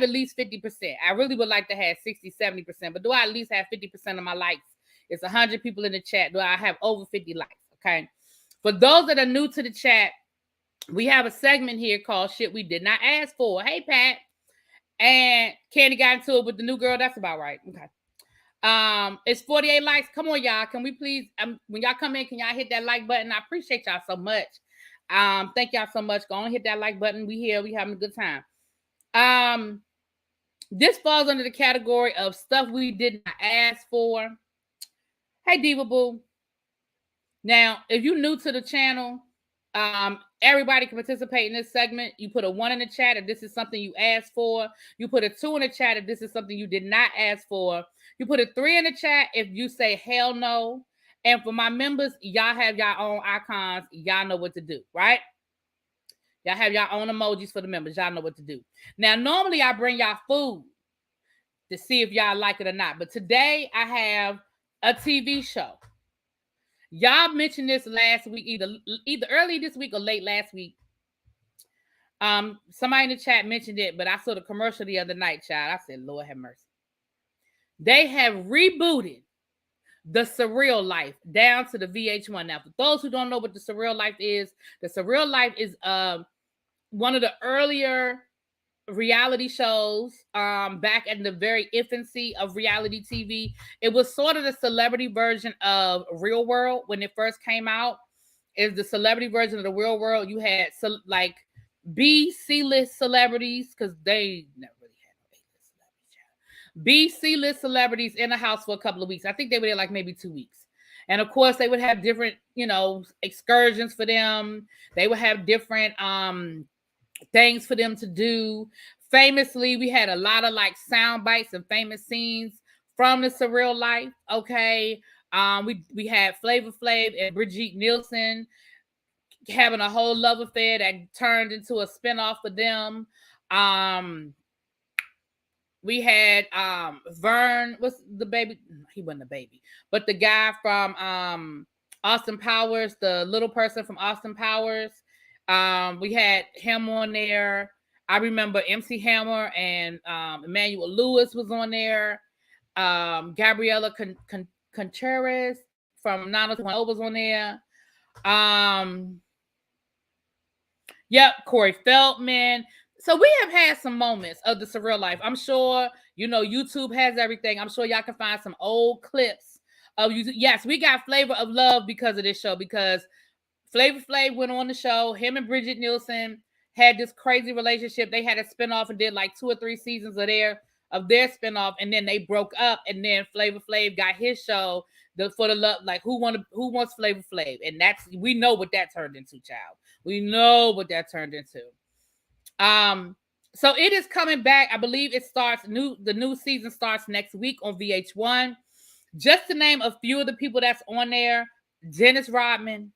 at least 50%? I really would like to have 60, 70%, but do I at least have 50% of my likes? It's 100 people in the chat. Do I have over 50 likes? Okay. For those that are new to the chat, we have a segment here called Shit We Did Not Ask For. Hey, Pat. And Candy got into it with the new girl. That's about right. Okay. It's 48 likes. Come on, y'all. Can we please, when y'all come in, can y'all hit that like button? I appreciate y'all so much. Thank y'all so much. Go on, hit that like button. We here. We having a good time. This falls under the category of stuff we did not ask for. Hey, Diva Boo. Now, if you're new to the channel, everybody can participate in this segment. You put a 1 in the chat if this is something you asked for. You put a 2 in the chat if this is something you did not ask for. You put a 3 in the chat if you say hell no. And for my members, y'all have your own icons. Y'all know what to do, right? Y'all have your own emojis for the members. Y'all know what to do. Now, normally I bring y'all food to see if y'all like it or not. But today I have a TV show. Y'all mentioned this last week, either early this week or late last week. Somebody in the chat mentioned it, but I saw the commercial the other night, child. I said, Lord have mercy. They have rebooted the Surreal Life down to the VH1. Now, for those who don't know what the Surreal Life is, the Surreal Life is one of the earlier reality shows back in the very infancy of reality TV. It was sort of the celebrity version of Real World when it first came out. Is the celebrity version of the Real World. You had like C-list celebrities, because they never really had no A-list celebrities. C-list celebrities in the house for a couple of weeks. I think they were there like maybe 2 weeks. And of course they would have different, excursions for them. They would have different things for them to do. Famously, we had a lot of like sound bites and famous scenes from the Surreal Life. Okay. We had Flavor Flav and Brigitte Nielsen having a whole love affair that turned into a spinoff for them. We had Vern, what's the baby? He wasn't a baby, but the guy from Austin Powers, the little person from Austin Powers. We had him on there. I remember MC Hammer and Emmanuel Lewis was on there. Gabriella Contreras from 90210 was on there. Yep, Corey Feldman. So we have had some moments of the Surreal Life. I'm sure, YouTube has everything. I'm sure y'all can find some old clips of YouTube. Yes, we got Flavor of Love because of this show, because Flavor Flav went on the show. Him and Brigitte Nielsen had this crazy relationship. They had a spinoff and did like 2 or 3 seasons of their spinoff, and then they broke up. And then Flavor Flav got his show for the love, like who wants Flavor Flav, and we know what that turned into, child. We know what that turned into. So it is coming back. I believe the new season starts next week on VH1. Just to name a few of the people that's on there: Dennis Rodman.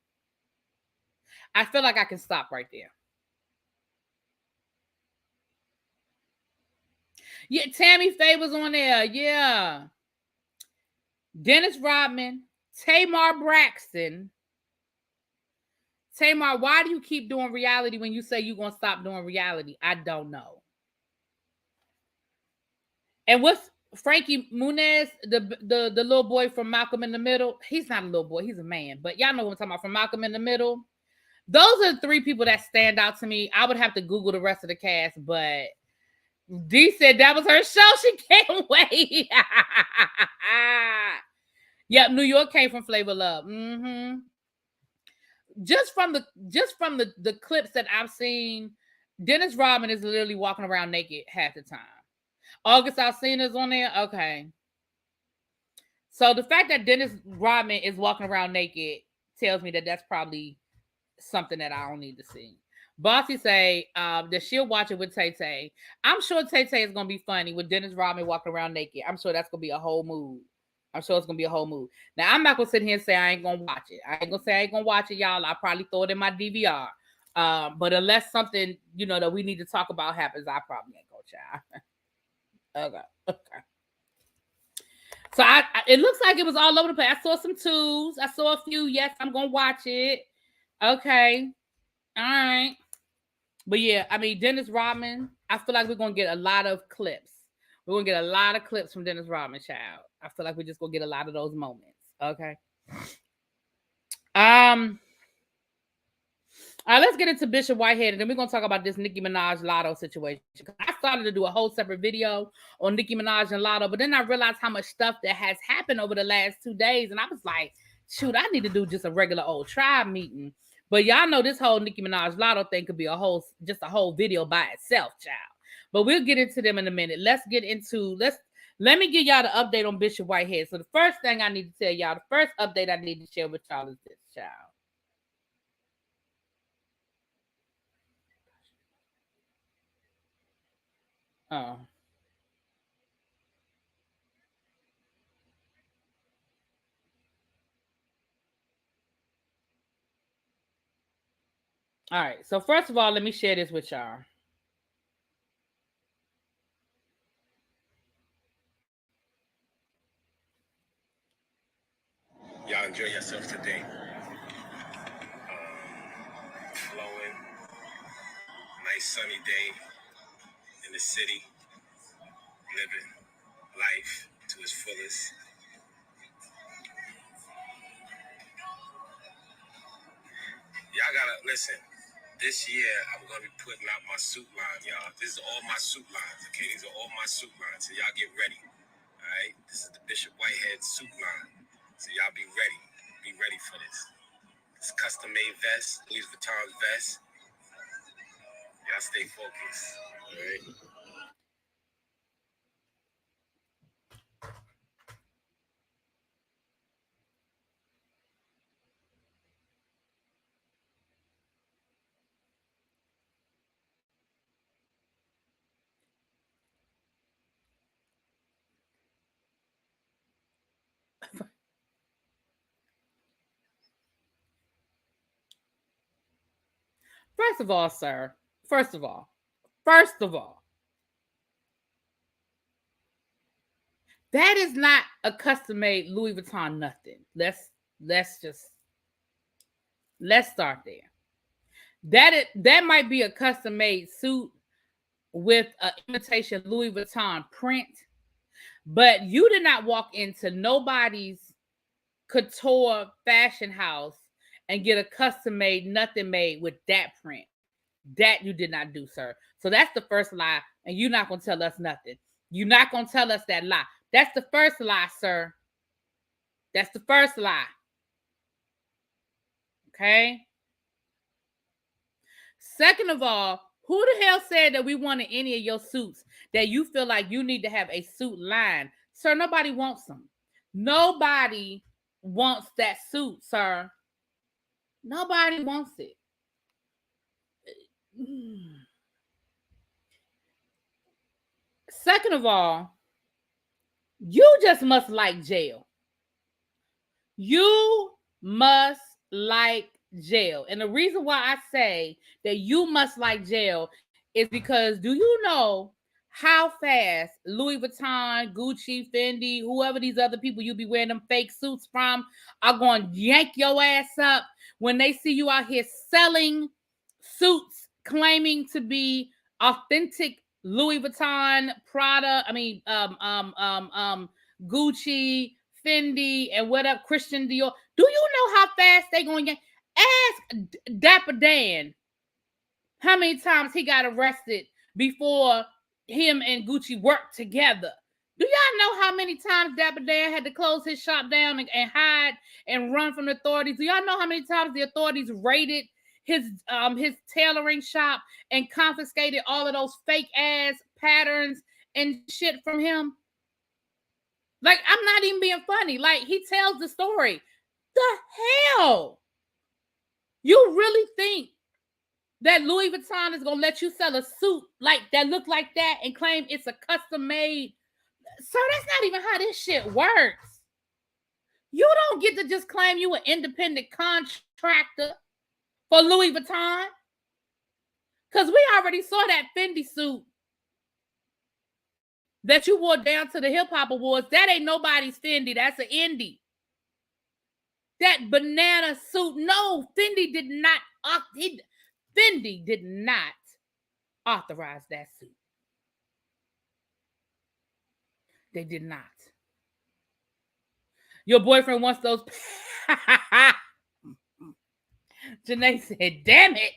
I feel like I can stop right there. Yeah, Tammy Faye was on there. Yeah. Dennis Rodman, Tamar Braxton. Tamar, why do you keep doing reality when you say you're going to stop doing reality? I don't know. And what's Frankie Muniz, the little boy from Malcolm in the Middle? He's not a little boy. He's a man. But y'all know what I'm talking about, from Malcolm in the Middle. Those are the 3 people that stand out to me. I would have to Google the rest of the cast, but Dee said that was her show. She can't wait. Yep, New York came from Flavor Love. Mm-hmm. Just from the clips that I've seen, Dennis Rodman is literally walking around naked half the time. August Alsina's on there. Okay. So the fact that Dennis Rodman is walking around naked tells me that that's probably something that I don't need to see. Bossy say that she'll watch it with Tay Tay. I'm sure Tay Tay is gonna be funny with Dennis Rodman walking around naked. I'm sure that's gonna be a whole mood. I'm sure it's gonna be a whole mood. Now I'm not gonna sit here and say I ain't gonna watch it. I ain't gonna say I ain't gonna watch it, y'all. I'll probably throw it in my DVR. But unless something that we need to talk about happens, I probably ain't gonna try. Okay. So it looks like it was all over the place. I saw some twos. I saw a few. Yes, I'm gonna watch it. Okay. All right. But yeah, I mean, Dennis Rodman, I feel like we're going to get a lot of clips. We're going to get a lot of clips from Dennis Rodman, child. I feel like we're just going to get a lot of those moments. Okay. All right, let's get into Bishop Whitehead, and then we're going to talk about this Nicki Minaj Latto situation. I started to do a whole separate video on Nicki Minaj and Latto, but then I realized how much stuff that has happened over the last 2 days, and I was like, shoot, I need to do just a regular old tribe meeting. But y'all know this whole Nicki Minaj Latto thing could be a whole video by itself, child. But we'll get into them in a minute. Let me give y'all the update on Bishop Whitehead. So the first thing I need to tell y'all, the first update I need to share with y'all is this, child. Oh. All right. So first of all, let me share this with y'all. Y'all enjoy yourselves today. Flowing, nice sunny day in the city, living life to its fullest. Y'all gotta listen. This year, I'm gonna be putting out my suit line, y'all. This is all my suit lines, okay? These are all my suit lines, so y'all get ready. All right, this is the Bishop Whitehead suit line, so y'all be ready. Be ready for this. It's custom-made vest, Louis Vuitton vest. Y'all stay focused, all right? First of all, sir. First of all, that is not a custom-made Louis Vuitton nothing. Let's start there. That might be a custom-made suit with an imitation Louis Vuitton print, but you did not walk into nobody's couture fashion house and get a custom-made nothing made with that print. That you did not do, sir. So that's the first lie, and you're not gonna tell us nothing. You're not gonna tell us that lie. That's the first lie, sir. That's the first lie. Okay. Second of all, who the hell said that we wanted any of your suits that you feel like you need to have a suit line? Sir, nobody wants them. Nobody wants that suit, sir. Nobody wants it. Second of all, you just must like jail. You must like jail. And the reason why I say that you must like jail is because do you know how fast Louis Vuitton, Gucci, Fendi, whoever these other people you be wearing them fake suits from are going to yank your ass up when they see you out here selling suits claiming to be authentic Louis Vuitton, Prada, Gucci, Fendi, and what up, Christian Dior. Do you know how fast they going to get? Ask Dapper Dan how many times he got arrested before him and Gucci worked together. Do y'all know how many times Dapper Dan had to close his shop down and hide and run from the authorities? Do y'all know how many times the authorities raided his tailoring shop and confiscated all of those fake ass patterns and shit from him? Like, I'm not even being funny. Like, he tells the story. The hell? You really think that Louis Vuitton is gonna let you sell a suit like that look like that and claim it's a custom made? Sir, that's not even how this shit works. You don't get to just claim you an independent contractor for Louis Vuitton. Because we already saw that Fendi suit that you wore down to the Hip Hop Awards. That ain't nobody's Fendi. That's an indie. That banana suit. No, Fendi did not authorize that suit. They did not. Your boyfriend wants those. Janae said, damn it.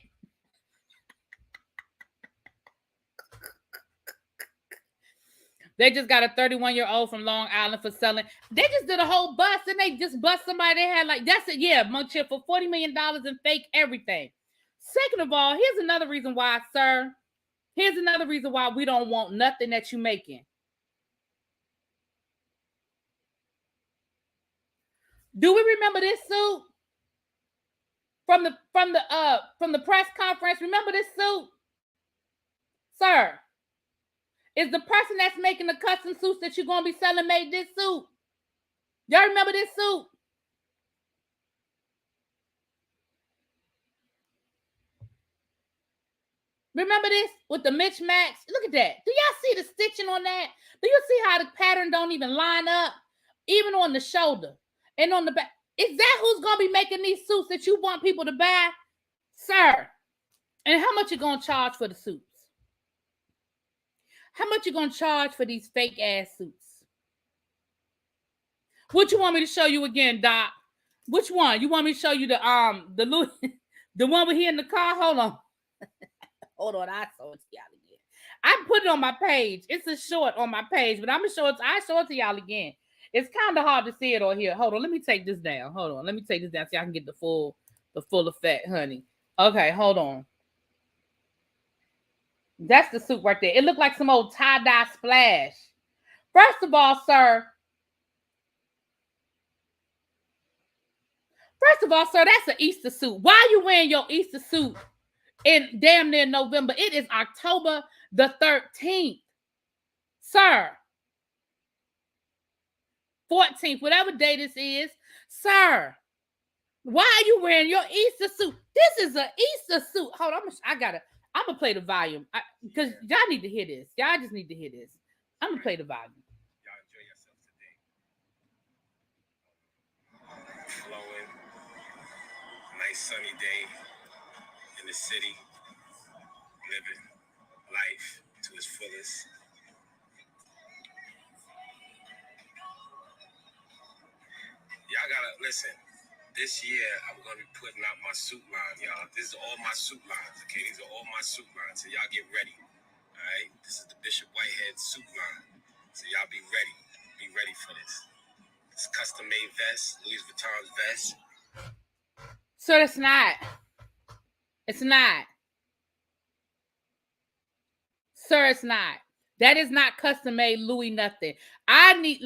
They just got a 31-year-old from Long Island for selling. They just did a whole bust and they just bust somebody. They had like, that's it. Yeah, Munchie for $40 million in fake everything. Second of all, here's another reason why, sir. Here's another reason why we don't want nothing that you making. Do we remember this suit from the press conference? Remember this suit, sir? Is the person that's making the custom suits that you're gonna be selling made this suit? Y'all remember this suit? Remember this with the mismatch? Look at that. Do y'all see the stitching on that? Do you see how the pattern don't even line up? Even on the shoulder and on the back. Is that who's going to be making these suits that you want people to buy? Sir. And how much you going to charge for the suits? How much you going to charge for these fake ass suits? What you want me to show you again, Doc? Which one? You want me to show you the Louis, the one with he in the car? Hold on. Hold on, I show it to y'all again. I put it on my page. It's a short on my page, but I'm gonna show it. I show it to y'all again. It's kind of hard to see it on here. Hold on, let me take this down. Hold on, let me take this down so y'all can get the full effect, honey. Okay, hold on. That's the suit right there. It looked like some old tie-dye splash. First of all, sir. That's an Easter suit. Why are you wearing your Easter suit in damn near November? It is October the 13th. Sir. 14th, whatever day this is. Sir. Why are you wearing your Easter suit? This is an Easter suit. Hold on, I'm gonna play the volume because y'all need to hear this. Y'all just need to hear this. I'm gonna play the volume. Y'all enjoy yourselves today. Flowing, nice sunny day in the city, living life to its fullest. Y'all gotta listen. This year, I'm going to be putting out my suit line, y'all. This is all my suit lines, okay? These are all my suit lines, so y'all get ready, all right? This is the Bishop Whitehead suit line, so y'all be ready. Be ready for this. It's custom-made vest, Louis Vuitton's vest. So it's not. It's not. Sir, it's not. That is not custom-made Louis nothing. I need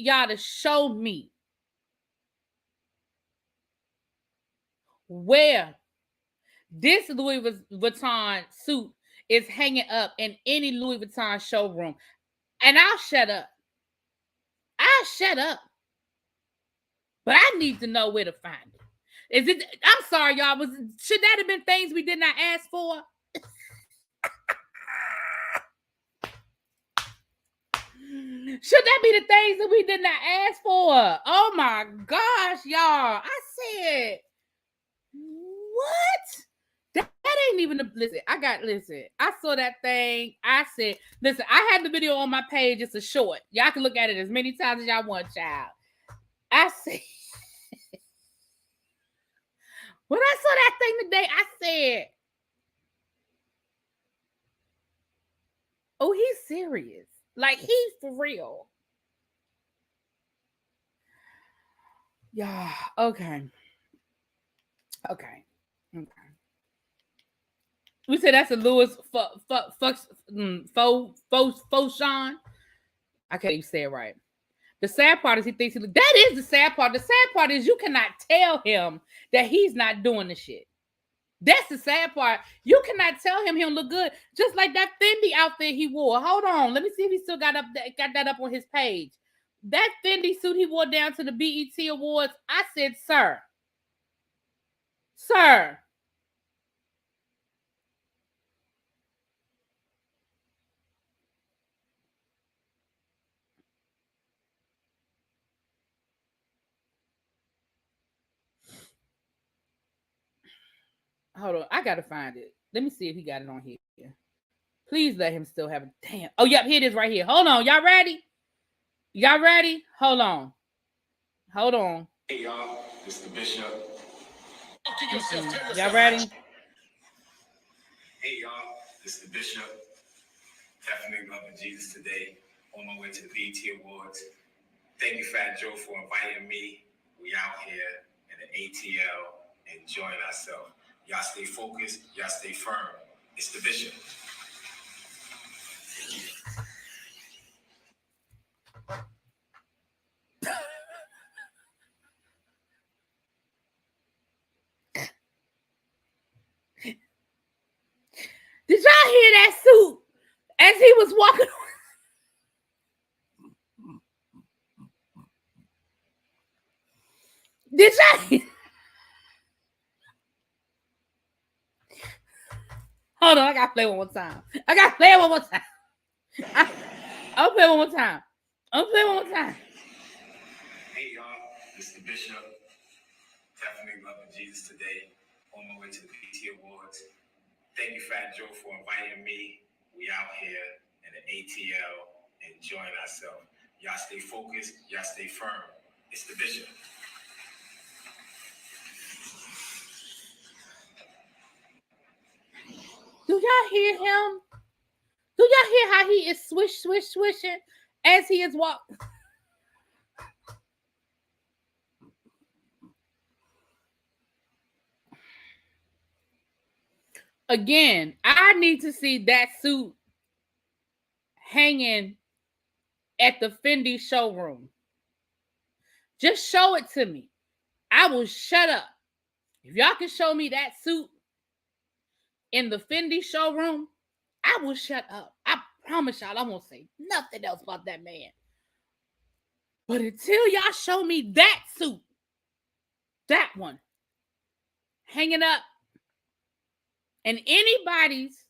y'all to show me where this Louis Vuitton suit is hanging up in any Louis Vuitton showroom. And I'll shut up. But I need to know where to find it. I'm sorry, y'all. Should that have been things we did not ask for? Should that be the things that we did not ask for? Oh my gosh, y'all. I said, what? That ain't even I saw that thing. I said, listen, I had the video on my page. It's a short. Y'all can look at it as many times as y'all want, child. I said, when I saw that thing today, I said, oh, he's serious. Like, he's for real. Yeah, okay. We said that's a Louis Fauchon. I can't even say it right. The sad part is he thinks that is the sad part. The sad part is you cannot tell him that he's not doing the shit. That's the sad part. You cannot tell him he'll look good. Just like that Fendi outfit he wore. Hold on. Let me see if he still got that up on his page. That Fendi suit he wore down to the BET Awards. I said, sir. Hold on. I got to find it. Let me see if he got it on here. Please let him still have it. Damn. Oh, yep. Here it is right here. Hold on. Y'all ready? Hold on. Hey, y'all. This is the Bishop. Y'all ready? Hey, y'all. This is the Bishop. Definitely loving Jesus today. On my way to the BET Awards. Thank you, Fat Joe, for inviting me. We out here in the ATL enjoying ourselves. Y'all stay focused. Y'all stay firm. It's the Bishop. Did y'all hear that suit as he was walking? Did y'all? Hold on, I gotta play one more time. I'll play one more time. Hey, y'all. This is the Bishop. Definitely loving Jesus today. On my way to the BET Awards. Thank you, Fat Joe, for inviting me. We out here in the ATL enjoying ourselves. Y'all stay focused. Y'all stay firm. It's the Bishop. Do y'all hear him? Do y'all hear how he is swishing as he is walking? Again, I need to see that suit hanging at the Fendi showroom. Just show it to me. I will shut up. If y'all can show me that suit in the Fendi showroom, I will shut up. I promise y'all I won't say nothing else about that man. But until y'all show me that suit, that one, hanging up in anybody's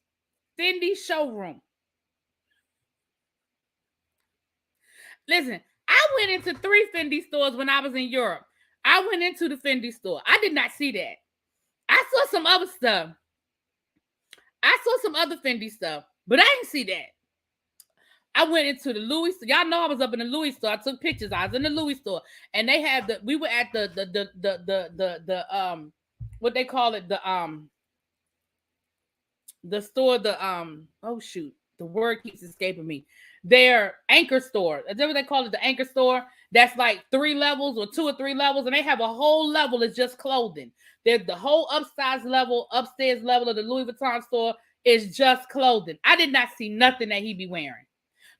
Fendi showroom. Listen, I went into 3 Fendi stores when I was in Europe. I went into the Fendi store. I did not see that. I saw some other stuff. I saw some other Fendi stuff, but I didn't see that. I went into the Louis store. Y'all know I was up in the Louis store. I took pictures. I was in the Louis store, and they had we were at the what they call it, the store, oh shoot, the word keeps escaping me. Their anchor store. Is that what they call it? The anchor store. That's like 3 levels or 2 or 3 levels, and they have a whole level that's just clothing. There's the whole upstairs level of the Louis Vuitton store is just clothing. I did not see nothing that he be wearing.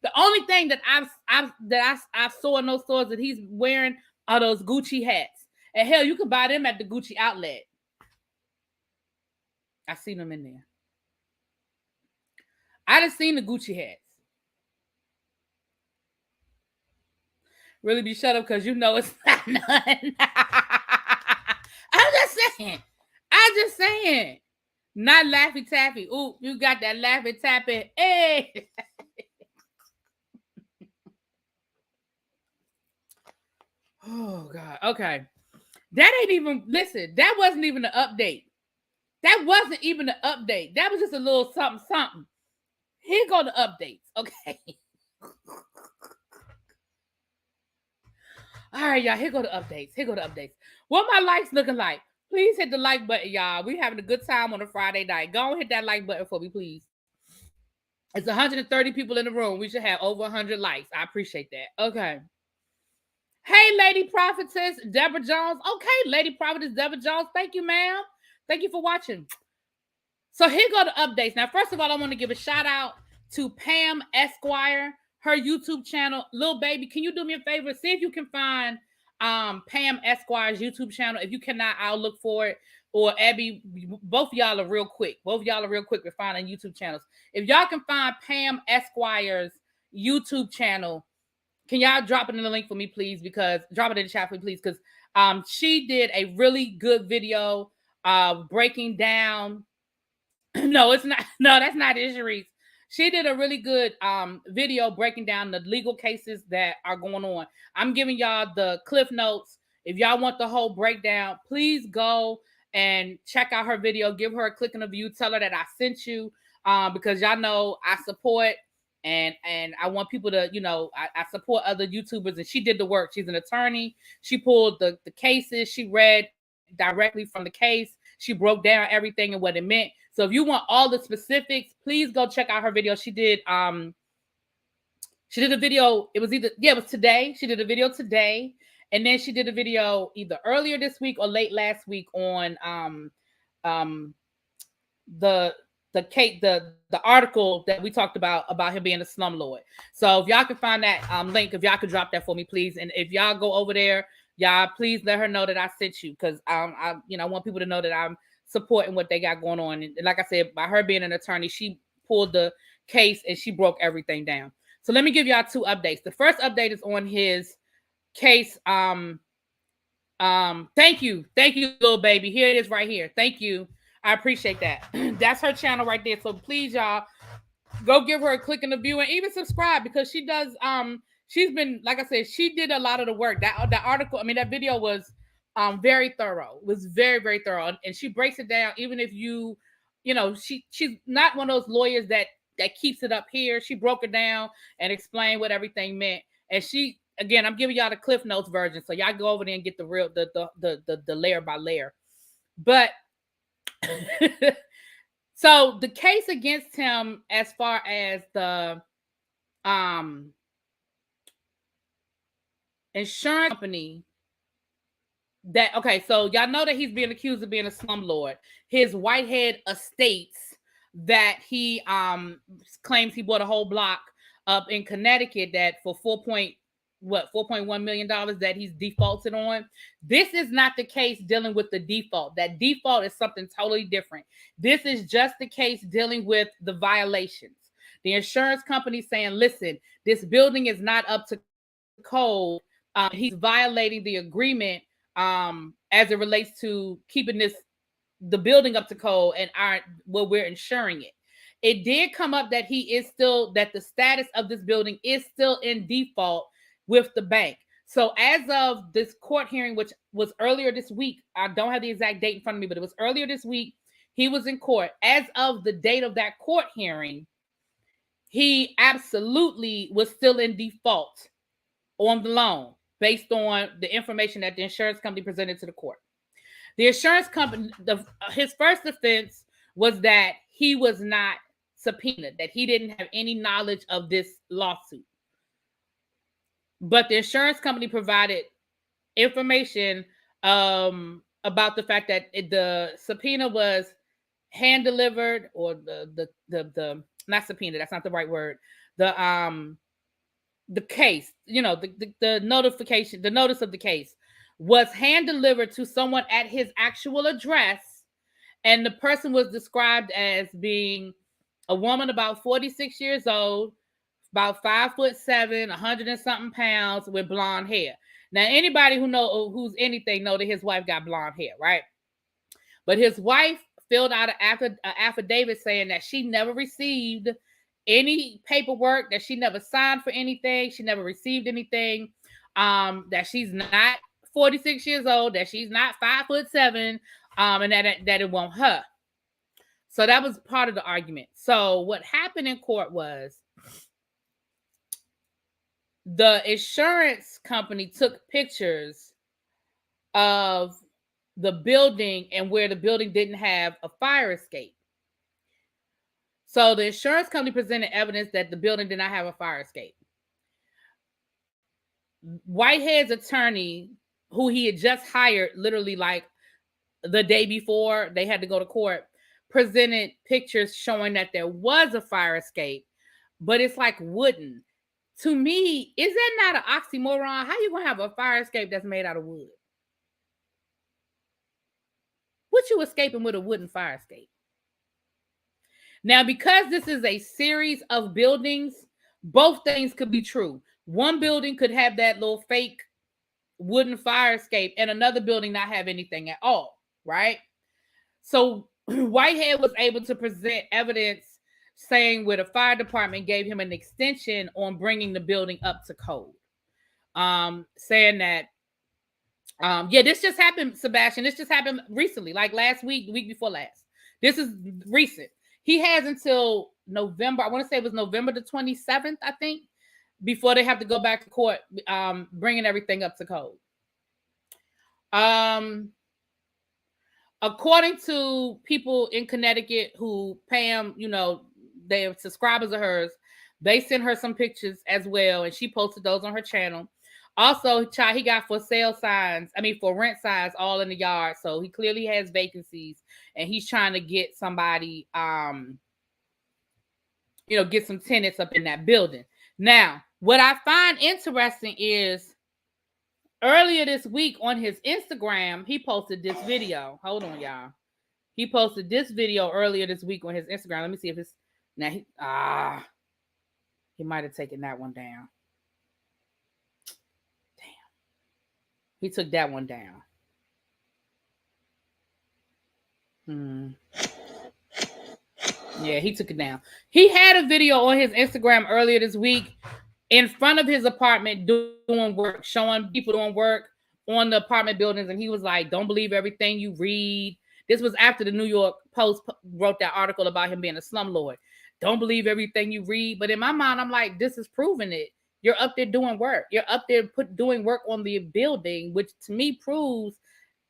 The only thing that I saw in those stores that he's wearing are those Gucci hats. And hell, you can buy them at the Gucci outlet. I seen them in there. I done seen the Gucci hats. Really be shut up because you know it's not none. I'm just saying. Not Laffy Taffy. Ooh, you got that Laffy Taffy. Hey. Oh, God. Okay. That ain't even, listen, that wasn't even an update. That wasn't even an update. That was just a little something. Here go the updates. Okay. All right, y'all. Here go the updates. What my likes looking like? Please hit the like button, y'all. We having a good time on a Friday night. Go and hit that like button for me, please. It's 130 people in the room. We should have over 100 likes. I appreciate that. Okay. Hey, Lady Prophetess Deborah Jones. Okay, Lady Prophetess Deborah Jones. Thank you, ma'am. Thank you for watching. So here go the updates. Now, first of all, I want to give a shout out to Pam Esquire her YouTube channel. Lil Baby, can you do me a favor? See if you can find Pam Esquire's YouTube channel. If you cannot, I'll look for it. Or Abby, both of y'all are real quick. Both of y'all are real quick with finding YouTube channels. If y'all can find Pam Esquire's YouTube channel, can y'all drop it in the link for me, please? Because drop it in the chat for me, please. Because she did a really good video breaking down. No, it's not. No, that's not it, Sharice. She did a really good video breaking down the legal cases that are going on. I'm giving y'all the cliff notes. If y'all want the whole breakdown, please go and check out her video. Give her a click and a view. Tell her that I sent you because y'all know I support and I want people to, you know, I support other YouTubers, and she did the work. She's an attorney. She pulled the cases. She read directly from the case. She broke down everything and what it meant. So if you want all the specifics, please go check out her video. She did a video. It was today. She did a video today, and then she did a video either earlier this week or late last week on the article that we talked about him being a slumlord. So if y'all can find that link, if y'all could drop that for me, please. And if y'all go over there, y'all please let her know that I sent you, because I want people to know that I'm supporting what they got going on. And like I said, by her being an attorney, she pulled the case and she broke everything down. So let me give y'all two updates. The first update is on his case. Thank you, Lil Baby. Here it is right here. Thank you. I appreciate that. That's her channel right there. So please, y'all, go give her a click in the view and even subscribe, because she does. She's been, like I said, she did a lot of the work. That article, that video was very thorough. It was very, very thorough, and she breaks it down. Even if she's not one of those lawyers that keeps it up here. She broke it down and explained what everything meant. And again, I'm giving y'all the Cliff Notes version, so y'all go over there and get the real the layer by layer. But so the case against him, as far as the insurance company, so y'all know that he's being accused of being a slumlord. His Whitehead estates that he claims he bought a whole block up in Connecticut that for $4.1 million that he's defaulted on. This is not the case dealing with the default. That default is something totally different. This is just the case dealing with the violations. The insurance company saying, listen, this building is not up to code. He's violating the agreement as it relates to keeping the building up to code, and we're insuring it. It did come up that that the status of this building is still in default with the bank. So as of this court hearing, which was earlier this week, I don't have the exact date in front of me, but it was earlier this week, he was in court. As of the date of that court hearing, he absolutely was still in default on the loan based on the information that the insurance company presented to the court. The insurance company, his first defense was that he was not subpoenaed, that he didn't have any knowledge of this lawsuit. But the insurance company provided information about the fact that the subpoena was hand delivered, or the not subpoena, that's not the right word. The case, the notification, the notice of the case was hand delivered to someone at his actual address, and the person was described as being a woman about 46 years old, about 5'7", 100 and something pounds, with blonde hair. Now, anybody who's anything know that his wife got blonde hair, right? But his wife filled out an affidavit saying that she never received any paperwork, that she never signed for anything, she never received anything, that she's not 46 years old, that she's not 5'7", and that it won't her. So that was part of the argument. So what happened in court was the insurance company took pictures of the building and where the building didn't have a fire escape. So the insurance company presented evidence that the building did not have a fire escape. Whitehead's attorney, who he had just hired literally like the day before they had to go to court, presented pictures showing that there was a fire escape, but it's like wooden. to me, is that not an oxymoron? How you gonna have a fire escape that's made out of wood? What you escaping with a wooden fire escape? Now, because this is a series of buildings, both things could be true. One building could have that little fake wooden fire escape, and another building not have anything at all, right? So Whitehead was able to present evidence saying where the fire department gave him an extension on bringing the building up to code. Saying that, yeah, this just happened, Sebastian. This just happened recently, like last week, the week before last. This is recent. He has until November, I want to say it was November the 27th, I think, before they have to go back to court, bringing everything up to code. According to people in Connecticut who Pam, they're subscribers of hers, they sent her some pictures as well, and she posted those on her channel. Also, child, he got for rent signs all in the yard. So he clearly has vacancies, and he's trying to get somebody, get some tenants up in that building. Now, what I find interesting is earlier this week on his Instagram, he posted this video. Hold on, y'all. He posted this video earlier this week on his Instagram. Let me see if it's now. He might have taken that one down. He took that one down. Yeah, he took it down. He had a video on his Instagram earlier this week in front of his apartment doing work, showing people doing work on the apartment buildings. And he was like, don't believe everything you read. This was after the New York Post wrote that article about him being a slumlord. Don't believe everything you read. But in my mind, I'm like, this is proving it. You're up there doing work. You're up there doing work on the building, which to me proves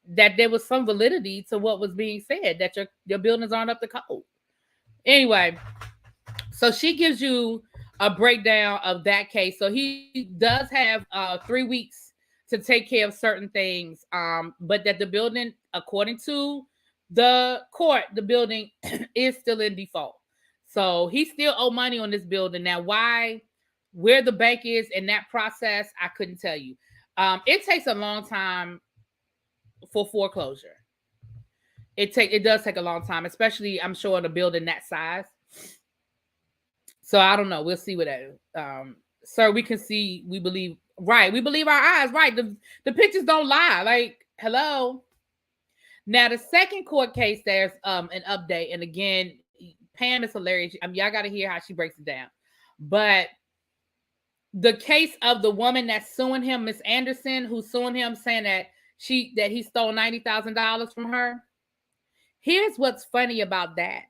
that there was some validity to what was being said, that your buildings aren't up to code. Anyway, so she gives you a breakdown of that case. So he does have 3 weeks to take care of certain things, but that the building, according to the court, the building is still in default. So he still owe money on this building. Now, where the bank is in that process, I couldn't tell you. It takes a long time for foreclosure. It does take a long time, especially I'm sure in a building that size. So I don't know. We'll see what that. Sir, we can see. We believe right. We believe our eyes. Right. The pictures don't lie. Like, hello. Now the second court case, there's an update, and again, Pam is hilarious. Y'all got to hear how she breaks it down. But the case of the woman that's suing him, Miss Anderson, who's suing him, saying that he stole $90,000 from her. Here's what's funny about that.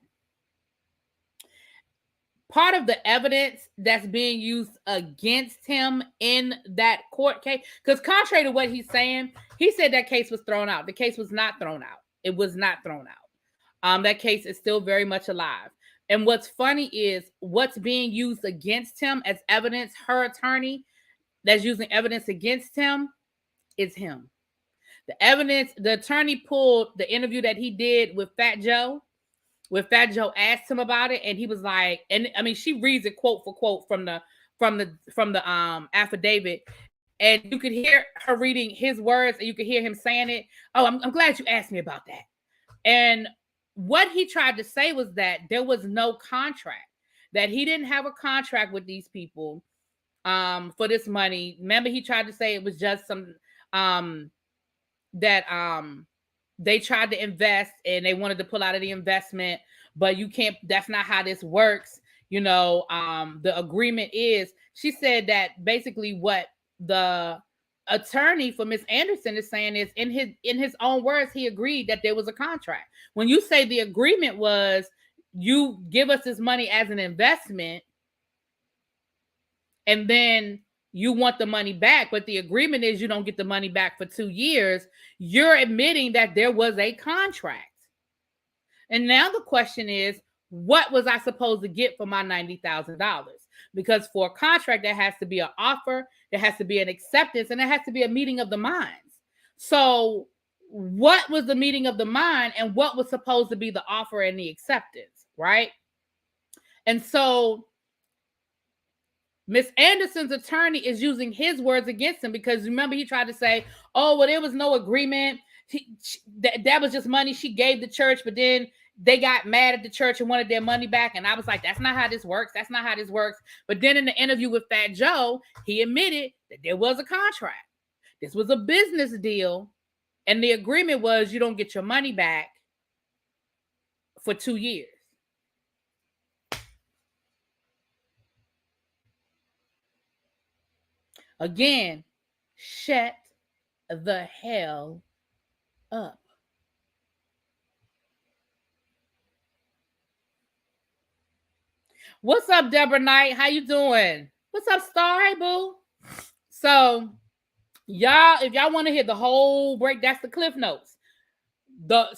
Part of the evidence that's being used against him in that court case, because contrary to what he's saying, he said that case was thrown out. The case was not thrown out. It was not thrown out. That case is still very much alive. And what's funny is what's being used against him as evidence, her attorney that's using evidence against him is him. The attorney pulled the interview that he did with Fat Joe. When Fat Joe asked him about it, and he was like, and I mean, she reads it quote for quote from the affidavit, and you could hear her reading his words, and you could hear him saying it. Oh, I'm glad you asked me about that. And what he tried to say was that there was no contract, that he didn't have a contract with these people for this money. Remember, he tried to say it was just some they tried to invest and they wanted to pull out of the investment, but you can't, that's not how this works. The agreement is, she said that basically what the attorney for Miss Anderson is saying is in his own words, he agreed that there was a contract. When you say the agreement was you give us this money as an investment and then you want the money back, but the agreement is you don't get the money back for 2 years, you're admitting that there was a contract. And now the question is, what was I supposed to get for my $90,000? Because for a contract, there has to be an offer, there has to be an acceptance, and there has to be a meeting of the minds. So what was the meeting of the mind and what was supposed to be the offer and the acceptance, right? And so Miss Anderson's attorney is using his words against him because remember he tried to say, "Oh, well, there was no agreement. That was just money she gave the church, but then they got mad at the church and wanted their money back." And I was like, "That's not how this works. That's not how this works." But then in the interview with Fat Joe, he admitted that there was a contract. This was a business deal, and the agreement was you don't get your money back for 2 years. Again, shut the hell up. What's up, Deborah Knight? How you doing? What's up, Star? Hey, boo. So, y'all, if y'all want to hear the whole break, that's the Cliff Notes. The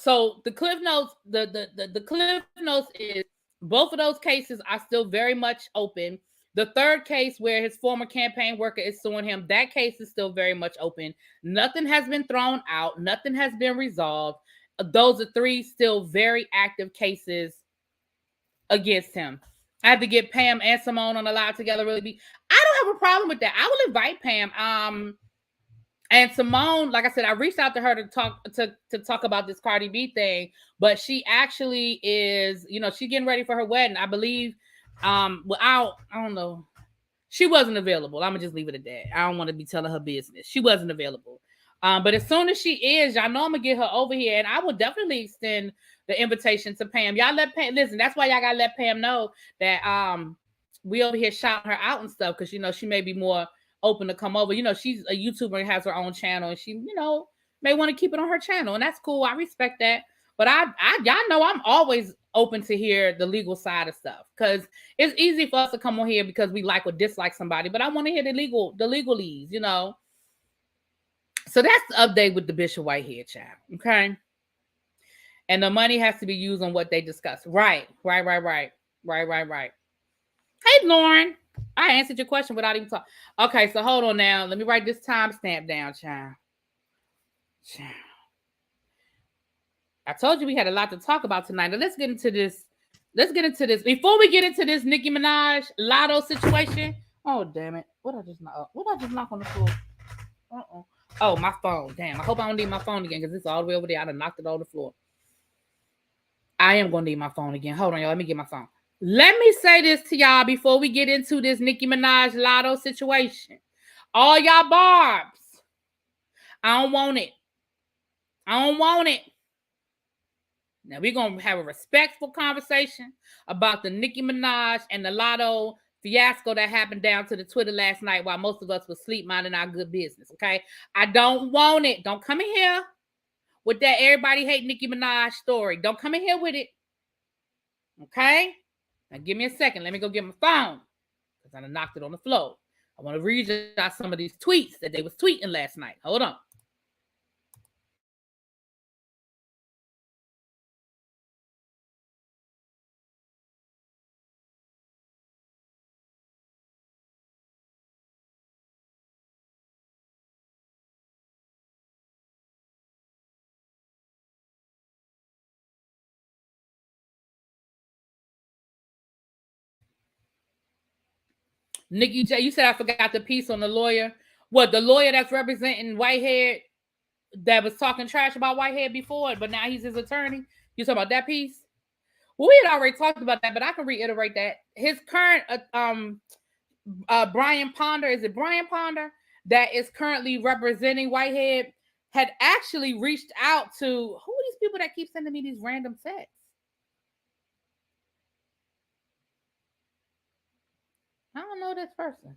Cliff Notes, the Cliff Notes is both of those cases are still very much open. The third case where his former campaign worker is suing him, that case is still very much open. Nothing has been thrown out. Nothing has been resolved. Those are 3 still very active cases against him. I have to get Pam and Simone on the live together. I don't have a problem with that. I will invite Pam. And Simone, like I said, I reached out to her to talk about this Cardi B thing, but she actually is, she's getting ready for her wedding. I believe. Well, I don't know. She wasn't available. I'm gonna just leave it at that. I don't want to be telling her business. She wasn't available. But as soon as she is, y'all know I'm gonna get her over here, and I will definitely extend the invitation to Pam. Y'all let Pam listen. That's why y'all gotta let Pam know that we over here shouting her out and stuff because she may be more open to come over. She's a YouTuber and has her own channel, and she may want to keep it on her channel, and that's cool. I respect that. But y'all know I'm always open to hear the legal side of stuff because it's easy for us to come on here because we like or dislike somebody, but I want to hear the legalese. So that's the update with the Bishop Whitehead child, okay? And the money has to be used on what they discuss. Right. Hey, Lauren, I answered your question without even talking. Okay, so hold on now. Let me write this timestamp down, child. I told you we had a lot to talk about tonight. Now let's get into this. Before we get into this Nicki Minaj Latto situation. Oh, damn it. What I just knock on the floor? Oh, my phone. Damn. I hope I don't need my phone again because it's all the way over there. I done knocked it on the floor. I am going to need my phone again. Hold on, y'all. Let me get my phone. Let me say this to y'all before we get into this Nicki Minaj Latto situation. All y'all barbs. I don't want it. Now, we're going to have a respectful conversation about the Nicki Minaj and the Latto fiasco that happened down to the Twitter last night while most of us were sleep minding our good business, okay? I don't want it. Don't come in here with that everybody hate Nicki Minaj story. Don't come in here with it, okay? Now, give me a second. Let me go get my phone because I done knocked it on the floor. I want to read out some of these tweets that they was tweeting last night. Hold on. Nikki J, you said I forgot the piece on the lawyer. What, the lawyer that's representing Whitehead that was talking trash about Whitehead before, but now he's his attorney? You talking about that piece? Well, we had already talked about that, but I can reiterate that. His current Brian Ponder, is it Brian Ponder, that is currently representing Whitehead, had actually reached out to, who are these people that keep sending me these random texts? I don't know this person.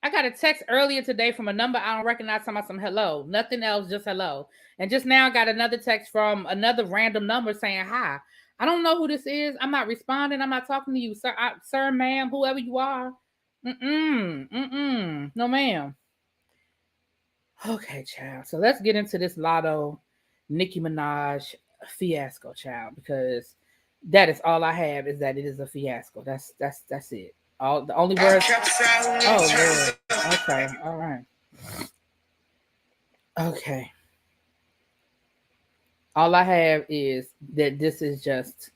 I got a text earlier today from a number I don't recognize talking about some hello. Nothing else, just hello. And just now I got another text from another random number saying hi. I don't know who this is. I'm not responding. I'm not talking to you, sir. Sir, ma'am, whoever you are. No, ma'am. Okay, child. So let's get into this Latto Nicki Minaj fiasco, child, because that is all I have is that it is a fiasco. That's it. All the only words. Oh Lord. Okay. All right. Okay. All I have is that this is just.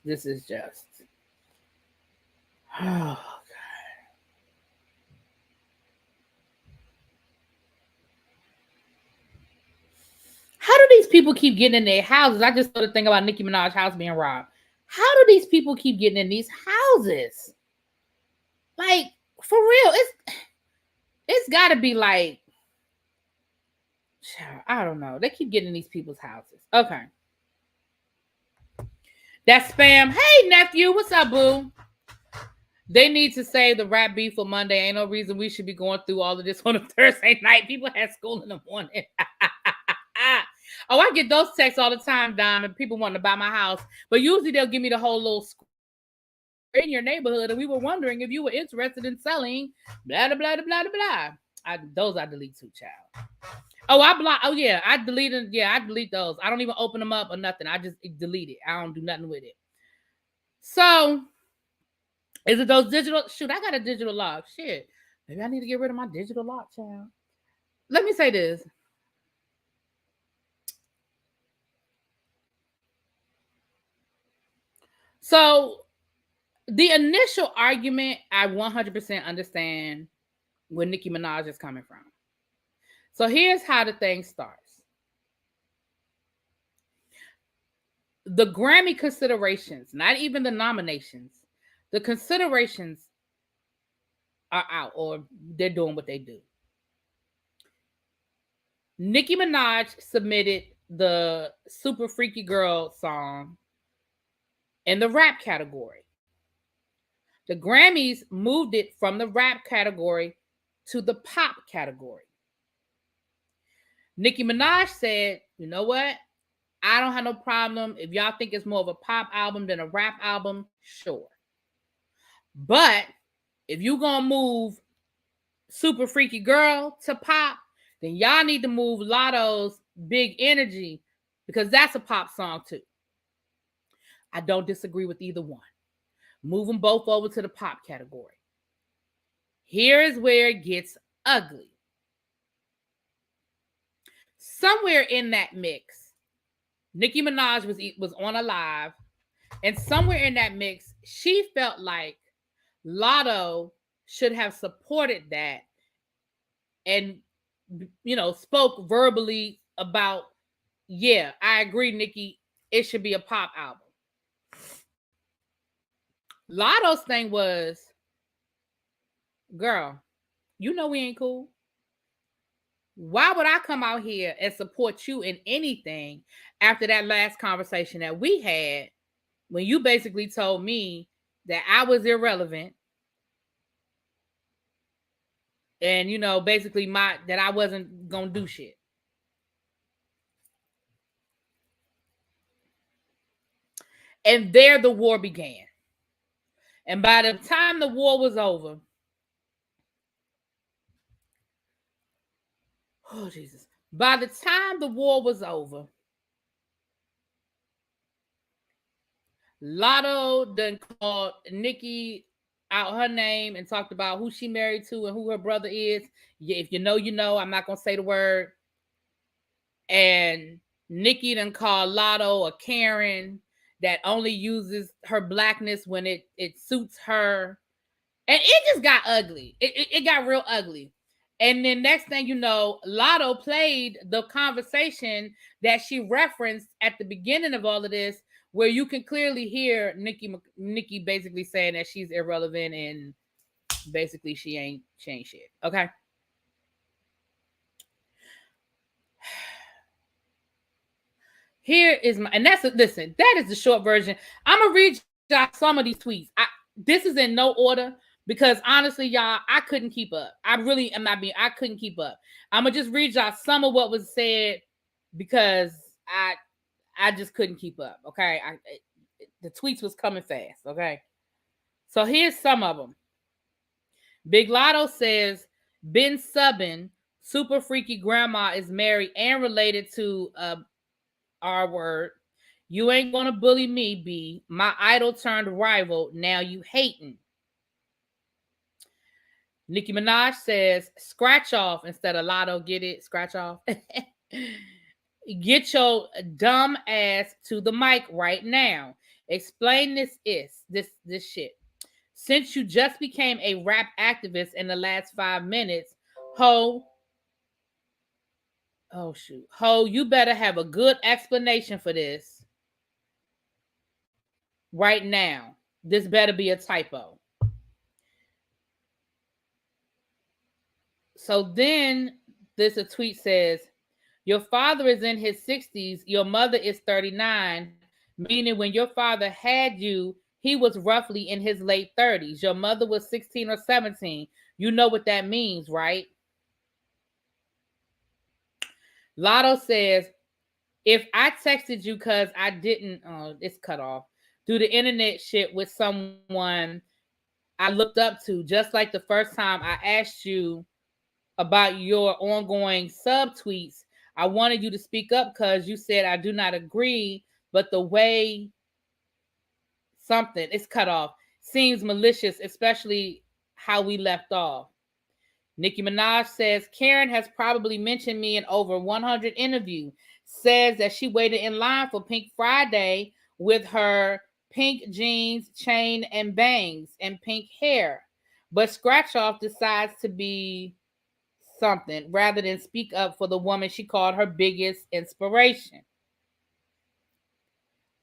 Oh, how do these people keep getting in their houses? I just saw the thing about Nicki Minaj's house being robbed. How do these people keep getting in these houses? Like, for real, it's got to be like, I don't know. They keep getting in these people's houses. Okay. That's spam. Hey, nephew, what's up, boo? They need to save the rap beef for Monday. Ain't no reason we should be going through all of this on a Thursday night. People had school in the morning. Oh, I get those texts all the time, Diamond. People wanting to buy my house. But usually they'll give me the whole little square in your neighborhood. And we were wondering if you were interested in selling. Blah, blah, blah, blah, blah. Those I delete too, child. Oh, I block. Oh, yeah. I deleted. Yeah, I delete those. I don't even open them up or nothing. I just delete it. I don't do nothing with it. So, is it those digital? Shoot, I got a digital lock. Shit. Maybe I need to get rid of my digital lock, child. Let me say this. So, the initial argument, I 100% understand where Nicki Minaj is coming from. So, here's how the thing starts. The Grammy considerations, not even the nominations, the considerations are out, or they're doing what they do. Nicki Minaj submitted the Super Freaky Girl song in the rap category. The Grammys moved it from the rap category to the pop category. Nicki Minaj said, you know what? I don't have no problem. If y'all think it's more of a pop album than a rap album, sure. But if you gonna move Super Freaky Girl to pop, then y'all need to move Latto's Big Energy, because that's a pop song too. I don't disagree with either one. Move them both over to the pop category. Here is where it gets ugly. Somewhere in that mix, Nicki Minaj was on a live, and somewhere in that mix, she felt like Latto should have supported that and, you know, spoke verbally about, yeah, I agree, Nicki, it should be a pop album. Latto's thing was, girl, you know we ain't cool. Why would I come out here and support you in anything after that last conversation that we had, when you basically told me that I was irrelevant and, you know, basically that I wasn't gonna do shit. And there the war began. And by the time the war was over, oh Jesus, by the time the war was over, Latto done called Nicki out her name and talked about who she married to and who her brother is. Yeah, if you know, you know. I'm not gonna say the word. And Nicki done called Latto a Karen that only uses her blackness when it suits her. And it just got ugly. It got real ugly. And then next thing you know, Latto played the conversation that she referenced at the beginning of all of this, where you can clearly hear Nicki basically saying that she's irrelevant and basically she ain't shit. Okay. Here is my, and listen, that is the short version. I'm gonna read y'all some of these tweets. This is in no order, because honestly, y'all, I couldn't keep up. I really am not being, I couldn't keep up. I'm gonna just read y'all some of what was said, because I just couldn't keep up. Okay. The tweets was coming fast. Okay. So here's some of them. Big Latto says, been subbing, Super Freaky Grandma is married and related to R word. You ain't gonna bully me, B. My idol turned rival. Now you hating. Nicki Minaj says, scratch off instead of Latto. Get it? Scratch off. Get your dumb ass to the mic right now. Explain this shit. Since you just became a rap activist in the last 5 minutes, ho, oh shoot, ho, you better have a good explanation for this right now. This better be a typo. So then this a tweet says, your father is in his 60s, your mother is 39, meaning when your father had you, he was roughly in his late 30s. Your mother was 16 or 17. You know what that means, right? Latto says, if I texted you because I didn't, it's cut off, do the internet shit with someone I looked up to, just like the first time I asked you about your ongoing subtweets, I wanted you to speak up because you said I do not agree, but the way something, it's cut off, seems malicious, especially how we left off. Nicki Minaj says, Karen has probably mentioned me in over 100 interviews. Says that she waited in line for Pink Friday with her pink jeans, chain, and bangs, and pink hair. But Scratch Off decides to be something rather than speak up for the woman she called her biggest inspiration.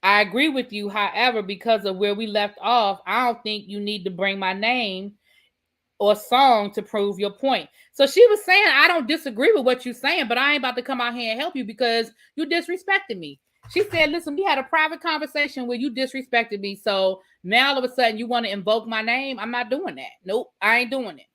I agree with you, however, because of where we left off, I don't think you need to bring my name or song to prove your point. So she was saying, I don't disagree with what you're saying, but I ain't about to come out here and help you because you disrespected me. She said, listen, we had a private conversation where you disrespected me. So now all of a sudden you want to invoke my name? I'm not doing that. Nope, I ain't doing it.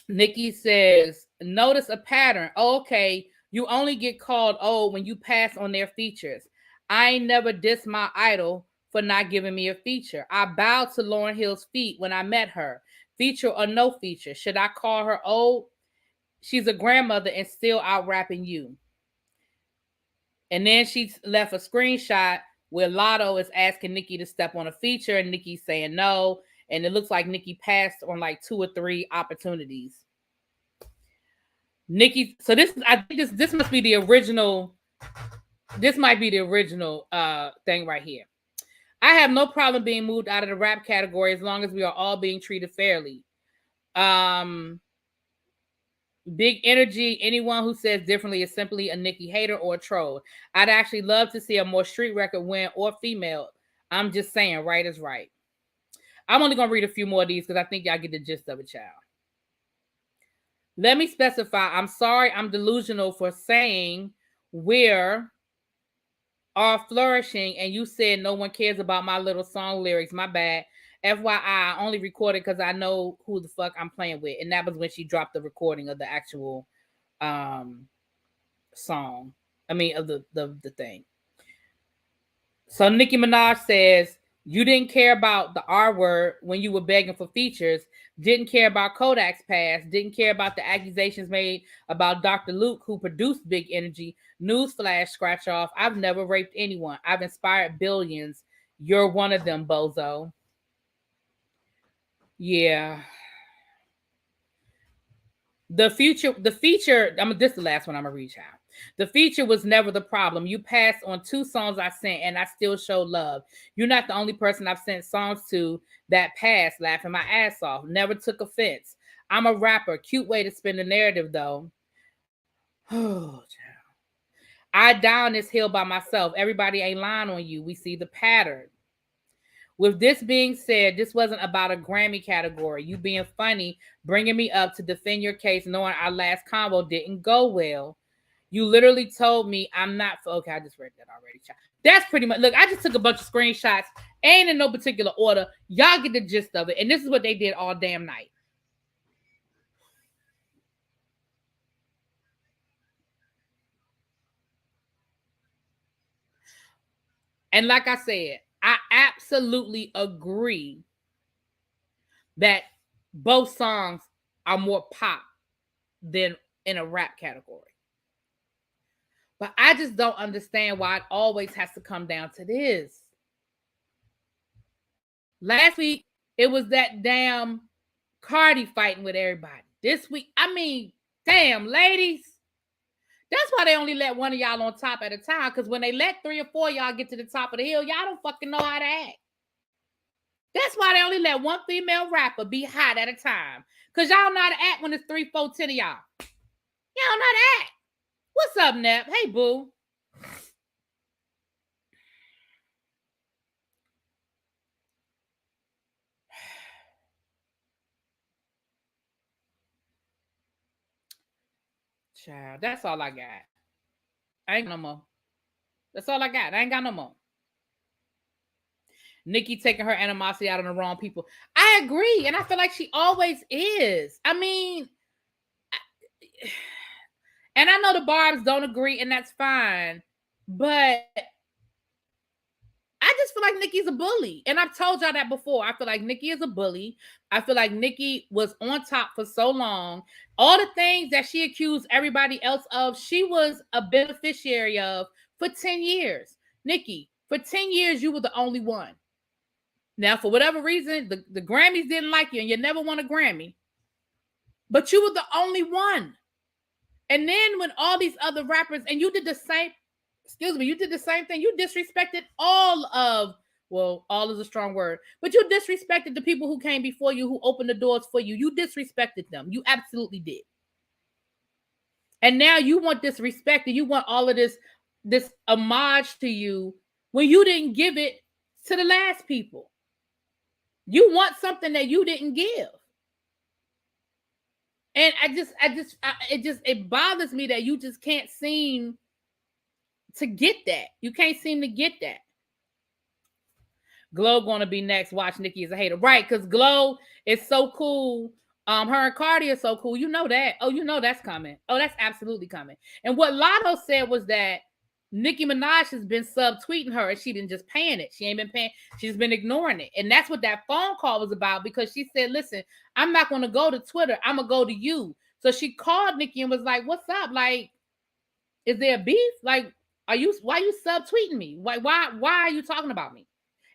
Nikki says, notice a pattern. Oh, okay, you only get called old when you pass on their features. I ain't never dissed my idol for not giving me a feature. I bowed to Lauryn Hill's feet when I met her. Feature or no feature. Should I call her old? She's a grandmother and still out rapping you. And then she left a screenshot where Latto is asking Nicki to step on a feature and Nicki's saying no. And it looks like Nicki passed on like 2 or 3 opportunities. Nicki, so this, I think this must be the original. This might be the original thing right here. I have no problem being moved out of the rap category as long as we are all being treated fairly. Big energy. Anyone who says differently is simply a Nicki hater or a troll. I'd actually love to see a more street record win or female. I'm just saying, right is right. I'm only gonna read a few more of these because I think y'all get the gist of it, child. Let me specify. I'm sorry, I'm delusional for saying we're all flourishing, and you said no one cares about my little song lyrics. My bad. FYI, I only recorded because I know who the fuck I'm playing with, and that was when she dropped the recording of the actual song. I mean, of the thing. So Nicki Minaj says, you didn't care about the R word when you were begging for features, didn't care about Kodak's past, didn't care about the accusations made about Dr. Luke, who produced Big Energy. Newsflash, Scratch Off, I've never raped anyone. I've inspired billions. You're one of them, bozo. Yeah. The feature, this is the last one I'm gonna read out. The feature was never the problem. You passed on 2 songs I sent and I still showed love. You're not the only person I've sent songs to that passed, laughing my ass off. Never took offense. I'm a rapper. Cute way to spin the narrative though. Oh, child. I down this hill by myself. Everybody ain't lying on you. We see the pattern. With this being said, this wasn't about a Grammy category. You being funny, bringing me up to defend your case, knowing our last combo didn't go well. You literally told me I'm not. Okay, I just read that already. That's pretty much. Look, I just took a bunch of screenshots, ain't in no particular order. Y'all get the gist of it. And this is what they did all damn night. And like I said, I absolutely agree that both songs are more pop than in a rap category. But I just don't understand why it always has to come down to this. Last week, it was that damn Cardi fighting with everybody. This week, I mean, damn, ladies. That's why they only let one of y'all on top at a time. Because when they let 3 or 4 y'all get to the top of the hill, y'all don't fucking know how to act. That's why they only let one female rapper be hot at a time. Because y'all know how to act when it's 3, 4, 10 of y'all. Y'all know how to act. What's up, Nep? Hey, boo. Child, that's all I got. I ain't got no more. That's all I got. I ain't got no more. Nicki taking her animosity out on the wrong people. I agree. And I feel like she always is. I mean, and I know the Barbs don't agree, and that's fine. But I just feel like Nicki's a bully. And I've told y'all that before. I feel like Nicki is a bully. I feel like Nicki was on top for so long. All the things that she accused everybody else of, she was a beneficiary of for 10 years. Nicki, for 10 years, you were the only one. Now, for whatever reason, the Grammys didn't like you and you never won a Grammy. But you were the only one. And then when all these other rappers, and you did the same, you did the same thing. You disrespected all of, well, all is a strong word, but you disrespected the people who came before you, who opened the doors for you. You disrespected them. You absolutely did. And now you want this respect and you want all of this homage to you when you didn't give it to the last people. You want something that you didn't give. And it bothers me that you just can't seem to get that. You can't seem to get that. Glow gonna be next. Watch Nicki as a hater. Right, because Glow is so cool. Her and Cardi are so cool. You know that. Oh, you know that's coming. Oh, that's absolutely coming. And what Latto said was that Nicki Minaj has been subtweeting her and she been just paying it. She ain't been paying. She's been ignoring it. And that's what that phone call was about, because she said, listen, I'm not going to go to Twitter. I'm going to go to you. So she called Nicki and was like, what's up? Like, is there beef? Like, why are you subtweeting me? Why are you talking about me?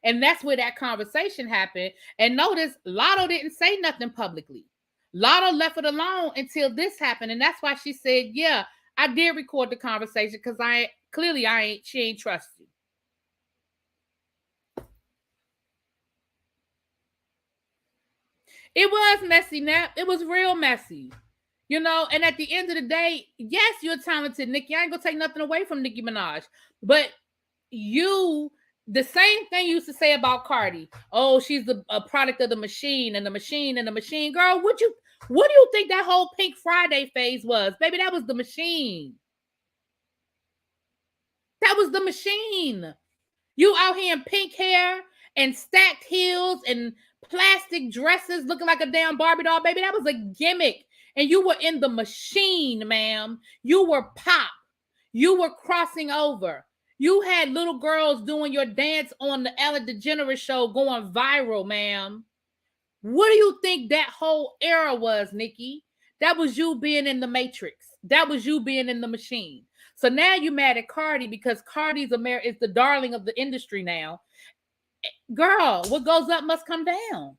And that's where that conversation happened. And notice Latto didn't say nothing publicly. Latto left it alone until this happened. And that's why she said, yeah, I did record the conversation because she ain't trust you. It was messy, Nap. It was real messy. You know, and at the end of the day, yes, you're talented, Nicki. I ain't gonna take nothing away from Nicki Minaj. But the same thing you used to say about Cardi. Oh, she's a product of the machine and the machine and the machine. Girl, what do you think that whole Pink Friday phase was? Baby, that was the machine. That was the machine. You out here in pink hair and stacked heels and plastic dresses looking like a damn Barbie doll, baby. That was a gimmick. And you were in the machine, ma'am. You were pop. You were crossing over. You had little girls doing your dance on the Ellen DeGeneres show going viral, ma'am. What do you think that whole era was, Nicki? That was you being in the Matrix. That was you being in the machine. So now you're mad at Cardi because Cardi's is the darling of the industry now. Girl, what goes up must come down.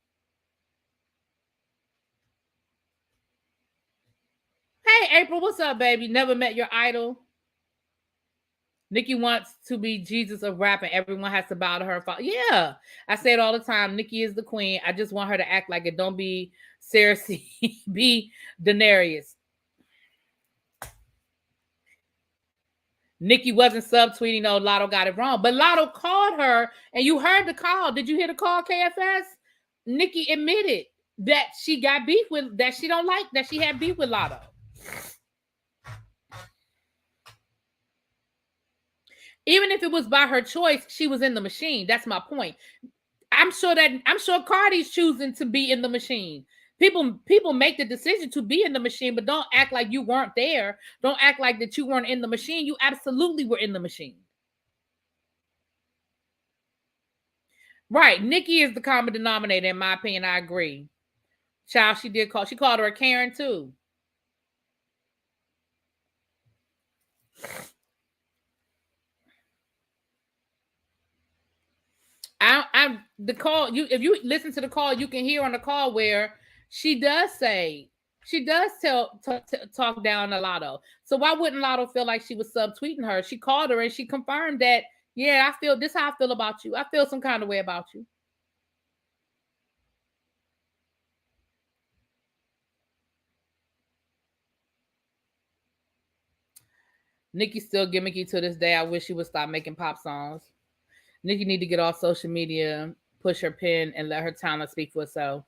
Hey, April, what's up, baby? Never met your idol? Nicki wants to be Jesus of rap and everyone has to bow to her. Yeah, I say it all the time. Nicki is the queen. I just want her to act like it. Don't be Cersei, be Daenerys. Nicki wasn't subtweeting. No, Latto got it wrong. But Latto called her and you heard the call. Did you hear the call, KFS? Nicki admitted that she got beef with, that she don't like, that she had beef with Latto. Even if it was by her choice, she was in the machine. That's my point. I'm sure Cardi's choosing to be in the machine. People make the decision to be in the machine, but don't act like you weren't there. Don't act like that you weren't in the machine. You absolutely were in the machine. Right. Nicki is the common denominator, in my opinion. I agree. Child, she called her a Karen too. The call, if you listen to the call, you can hear on the call where she does say She does talk down to Latto. So why wouldn't Latto feel like she was subtweeting her? She called her and she confirmed that, yeah, I feel this how I feel about you. I feel some kind of way about you. Nicki still gimmicky to this day. I wish she would stop making pop songs. Nicki need to get off social media, push her pen, and let her talent speak for itself.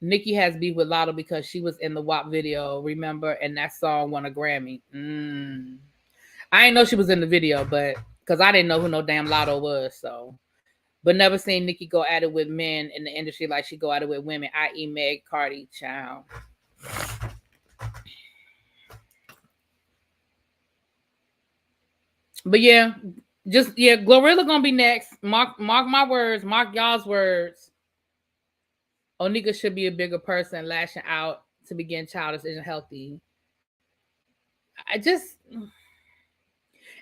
Nicki has beef with Latto because she was in the WAP video, remember? And that song won a Grammy. I didn't know she was in the video, but because I didn't know who no damn Latto was, so. But never seen Nicki go at it with men in the industry like she go at it with women, i.e. Meg, Cardi, child. But yeah, Glorilla gonna be next. Mark my words, mark y'all's words. Onika should be a bigger person, lashing out to begin childish isn't healthy. I just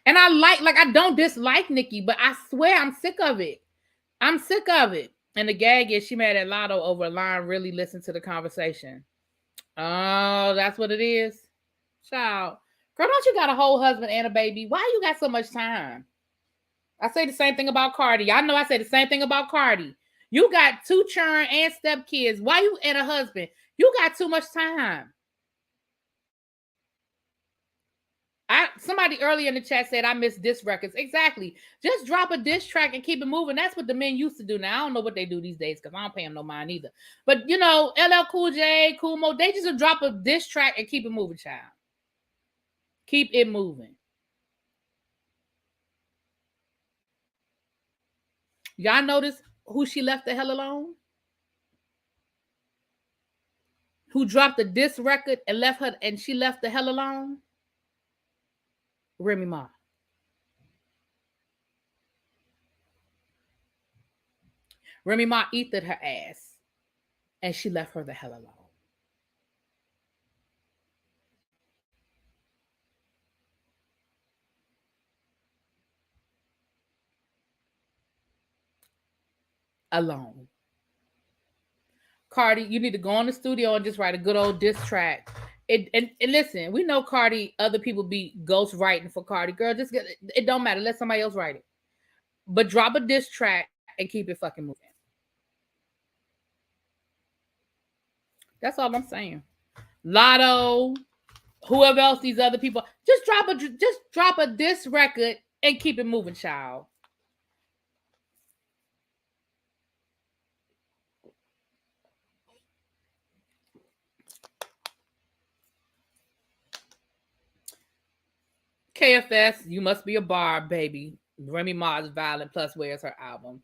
and I don't dislike Nicki, but I swear I'm sick of it. I'm sick of it. And the gag is she mad at Latto over a line, really listen to the conversation. Oh, that's what it is. Child. Girl, don't you got a whole husband and a baby? Why you got so much time? I say the same thing about Cardi. I know I say the same thing about Cardi. You got 2 churn and step kids. Why you and a husband? You got too much time. Somebody earlier in the chat said I miss diss records. Exactly. Just drop a diss track and keep it moving. That's what the men used to do. Now I don't know what they do these days because I don't pay them no mind either. But you know, LL Cool J, Cool Mo, they just drop a diss track and keep it moving, child. Keep it moving. Y'all notice who she left the hell alone? Who dropped a diss record and left her and she left the hell alone? Remy Ma. Remy Ma ethered her ass and she left her the hell alone. Alone. Cardi, you need to go in the studio and just write a good old diss track. And listen, we know Cardi, other people be ghost writing for Cardi. Girl, just get it don't matter. Let somebody else write it. But drop a diss track and keep it fucking moving. That's all I'm saying. Latto, whoever else these other people, just drop a diss record and keep it moving, child. KFS, you must be a bar, baby. Remy Ma's Violent Plus Where's her album?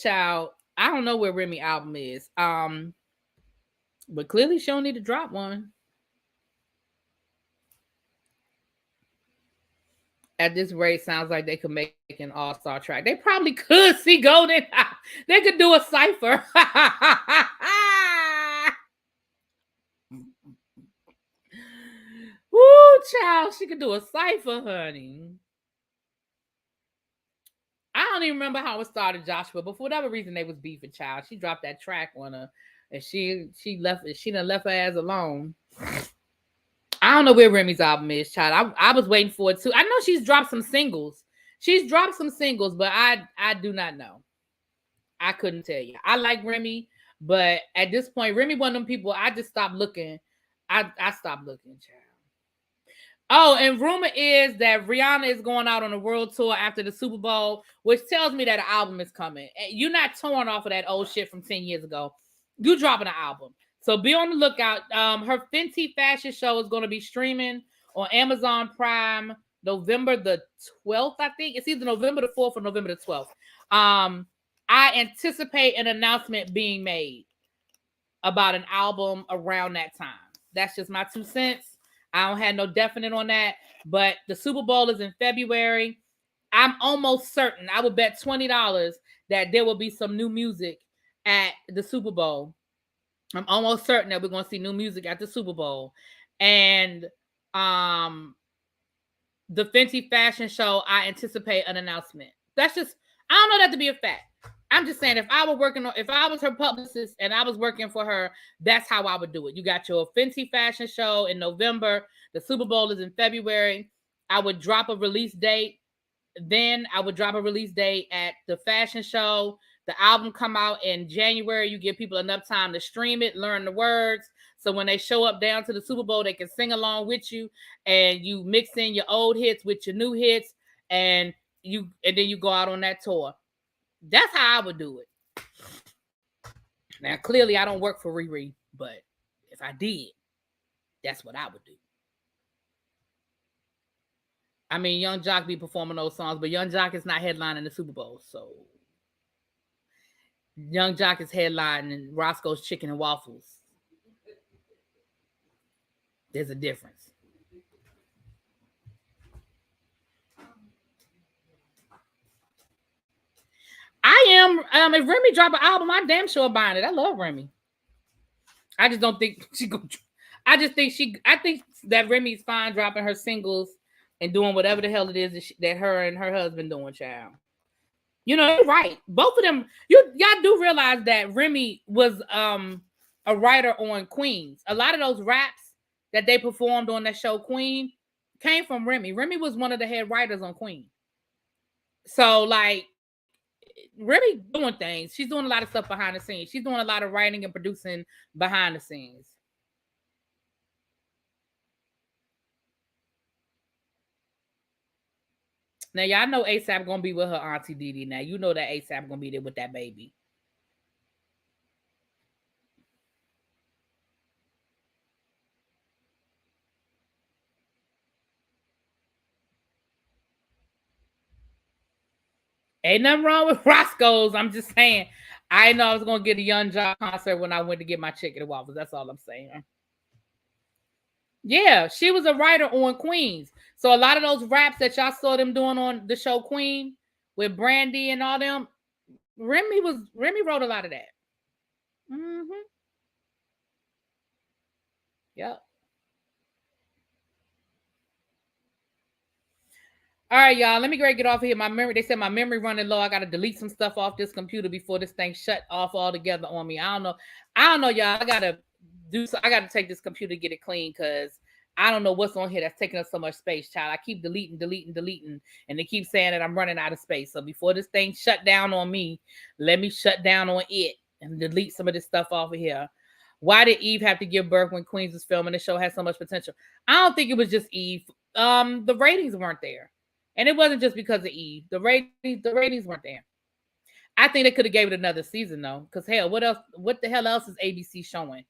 Child, I don't know where Remy album is. But clearly she don't need to drop one. At this rate, sounds like they could make an all-star track. They probably could. See Golden. They could do a cipher. Woo, child. She could do a cipher, honey. I don't even remember how it started, Joshua, but for whatever reason they was beefing, child. She dropped that track on her and she done left her ass alone. I don't know where Remy's album is, child. I was waiting for it too. I know she's dropped some singles. But I do not know. I couldn't tell you. I like Remy, but at this point, Remy one of them people. I just stopped looking. I stopped looking, child. Oh, and rumor is that Rihanna is going out on a world tour after the Super Bowl, which tells me that an album is coming. You're not torn off of that old shit from 10 years ago. You dropping an album. So be on the lookout. Her Fenty fashion show is going to be streaming on Amazon Prime November the 12th, I think. It's either November the 4th or November the 12th. I anticipate an announcement being made about an album around that time. That's just my 2 cents. I don't have no definite on that, but the Super Bowl is in February. I'm almost certain, I would bet $20 that there will be some new music at the Super Bowl. I'm almost certain that we're going to see new music at the Super Bowl. And the Fenty fashion show, I anticipate an announcement. That's just, I don't know that to be a fact. I'm just saying, if I was her publicist and I was working for her, that's how I would do it. You got your Fenty fashion show in November. The Super Bowl is in February. I would drop a release date. Then I would drop a release date at the fashion show. The album come out in January. You give people enough time to stream it, learn the words. So when they show up down to the Super Bowl, they can sing along with you, and you mix in your old hits with your new hits, and then you go out on that tour. That's how I would do it. Now, clearly, I don't work for Riri, but if I did, that's what I would do. I mean, Young Jock be performing those songs, but Young Jock is not headlining the Super Bowl, so Young Jock is headlining Roscoe's Chicken and Waffles. There's a difference. I am. If Remy drop an album, I'm damn sure buying it. I love Remy. I just don't think she go. I think that Remy's fine dropping her singles and doing whatever the hell it is that her and her husband doing, child. You know, you're right. Both of them. Y'all do realize that Remy was a writer on Queens. A lot of those raps that they performed on that show Queen came from Remy. Remy was one of the head writers on Queen. So like, Remy doing things. She's doing a lot of stuff behind the scenes. She's doing a lot of writing and producing behind the scenes. Now, y'all know ASAP gonna be with her auntie Didi. Now, you know that ASAP gonna be there with that baby. Ain't nothing wrong with Roscoe's. I'm just saying. I know I was gonna get a Young Jock concert when I went to get my chicken and waffles. That's all I'm saying. Yeah, she was a writer on Queens. So a lot of those raps that y'all saw them doing on the show Queen with Brandy and all them, Remy wrote a lot of that. Mm-hmm. Yep. All right, y'all. Let me get off here. They said my memory running low. I gotta delete some stuff off this computer before this thing shut off altogether on me. I don't know, y'all. I gotta take this computer to get it clean because I don't know what's on here that's taking up so much space, child. I keep deleting, and they keep saying that I'm running out of space. So before this thing shut down on me, let me shut down on it and delete some of this stuff off of here. Why did Eve have to give birth when Queens was filming? The show had so much potential. I don't think it was just Eve. The ratings weren't there. And it wasn't just because of Eve. The ratings weren't there. I think they could have gave it another season though. Because hell, what the hell else is ABC showing?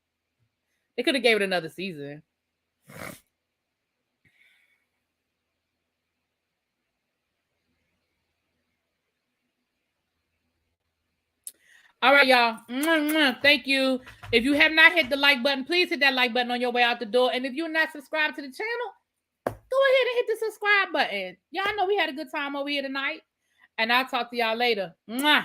They could have gave it another season. All right, y'all. Thank you. If you have not hit the like button, please hit that like button on your way out the door. And if you're not subscribed to the channel, go ahead and hit the subscribe button. Y'all know we had a good time over here tonight. And I'll talk to y'all later. Bye.